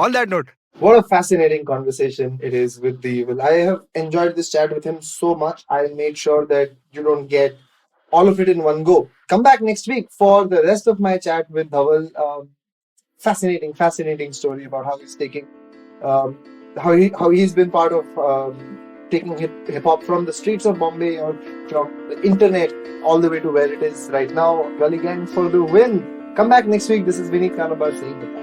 On that note, What a fascinating conversation it is with the Evil. I have enjoyed this chat with him so much. I made sure that you don't get all of it in one go. Come back next week for the rest of my chat with Dhaval. Fascinating story about how he's taking, how he's been part of taking hip hop from the streets of Bombay or from the internet all the way to where it is right now. Gully Gang for the win. Come back next week. This is Vineet Kanabar saying goodbye.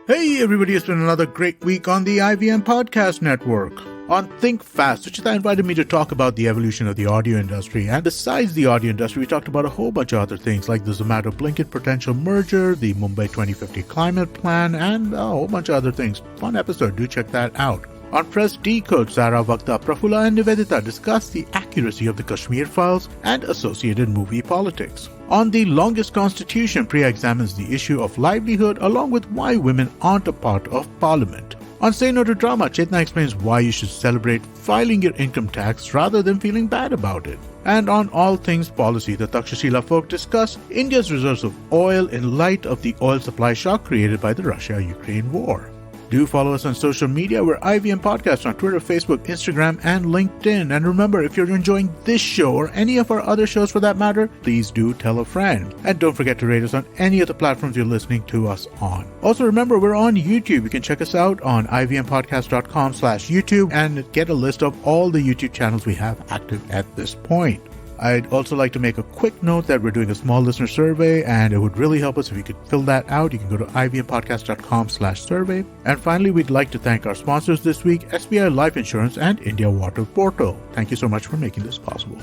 Hey everybody, it's been another great week on the IVM Podcast Network. On Think Fast, Suchita invited me to talk about the evolution of the audio industry. And besides the audio industry, we talked about a whole bunch of other things like the Zomato-Blinkit potential merger, the Mumbai 2050 climate plan, and a whole bunch of other things. Fun episode, do check that out. On Press Decode, Zara Vakta, Prafula and Nivedita discuss the accuracy of the Kashmir Files and associated movie politics. On The Longest Constitution, Priya examines the issue of livelihood along with why women aren't a part of parliament. On Say No to Drama, Chetna explains why you should celebrate filing your income tax rather than feeling bad about it. And on All Things Policy, the Takshashila folk discuss India's reserves of oil in light of the oil supply shock created by the Russia-Ukraine war. Do follow us on social media. We're IVM Podcast on Twitter, Facebook, Instagram, and LinkedIn. And remember, if you're enjoying this show or any of our other shows for that matter, please do tell a friend. And don't forget to rate us on any of the platforms you're listening to us on. Also, remember, we're on YouTube. You can check us out on ivmpodcast.com/YouTube and get a list of all the YouTube channels we have active at this point. I'd also like to make a quick note that we're doing a small listener survey, and it would really help us if you could fill that out. You can go to ivmpodcast.com/survey. And finally, we'd like to thank our sponsors this week, SBI Life Insurance and India Water Portal. Thank you so much for making this possible.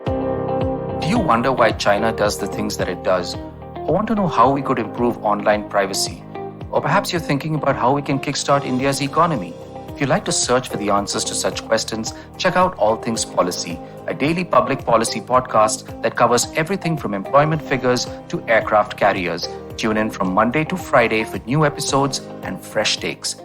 Do you wonder why China does the things that it does? Or want to know how we could improve online privacy? Or perhaps you're thinking about how we can kickstart India's economy. If you'd like to search for the answers to such questions, check out All Things Policy, a daily public policy podcast that covers everything from employment figures to aircraft carriers. Tune in from Monday to Friday for new episodes and fresh takes.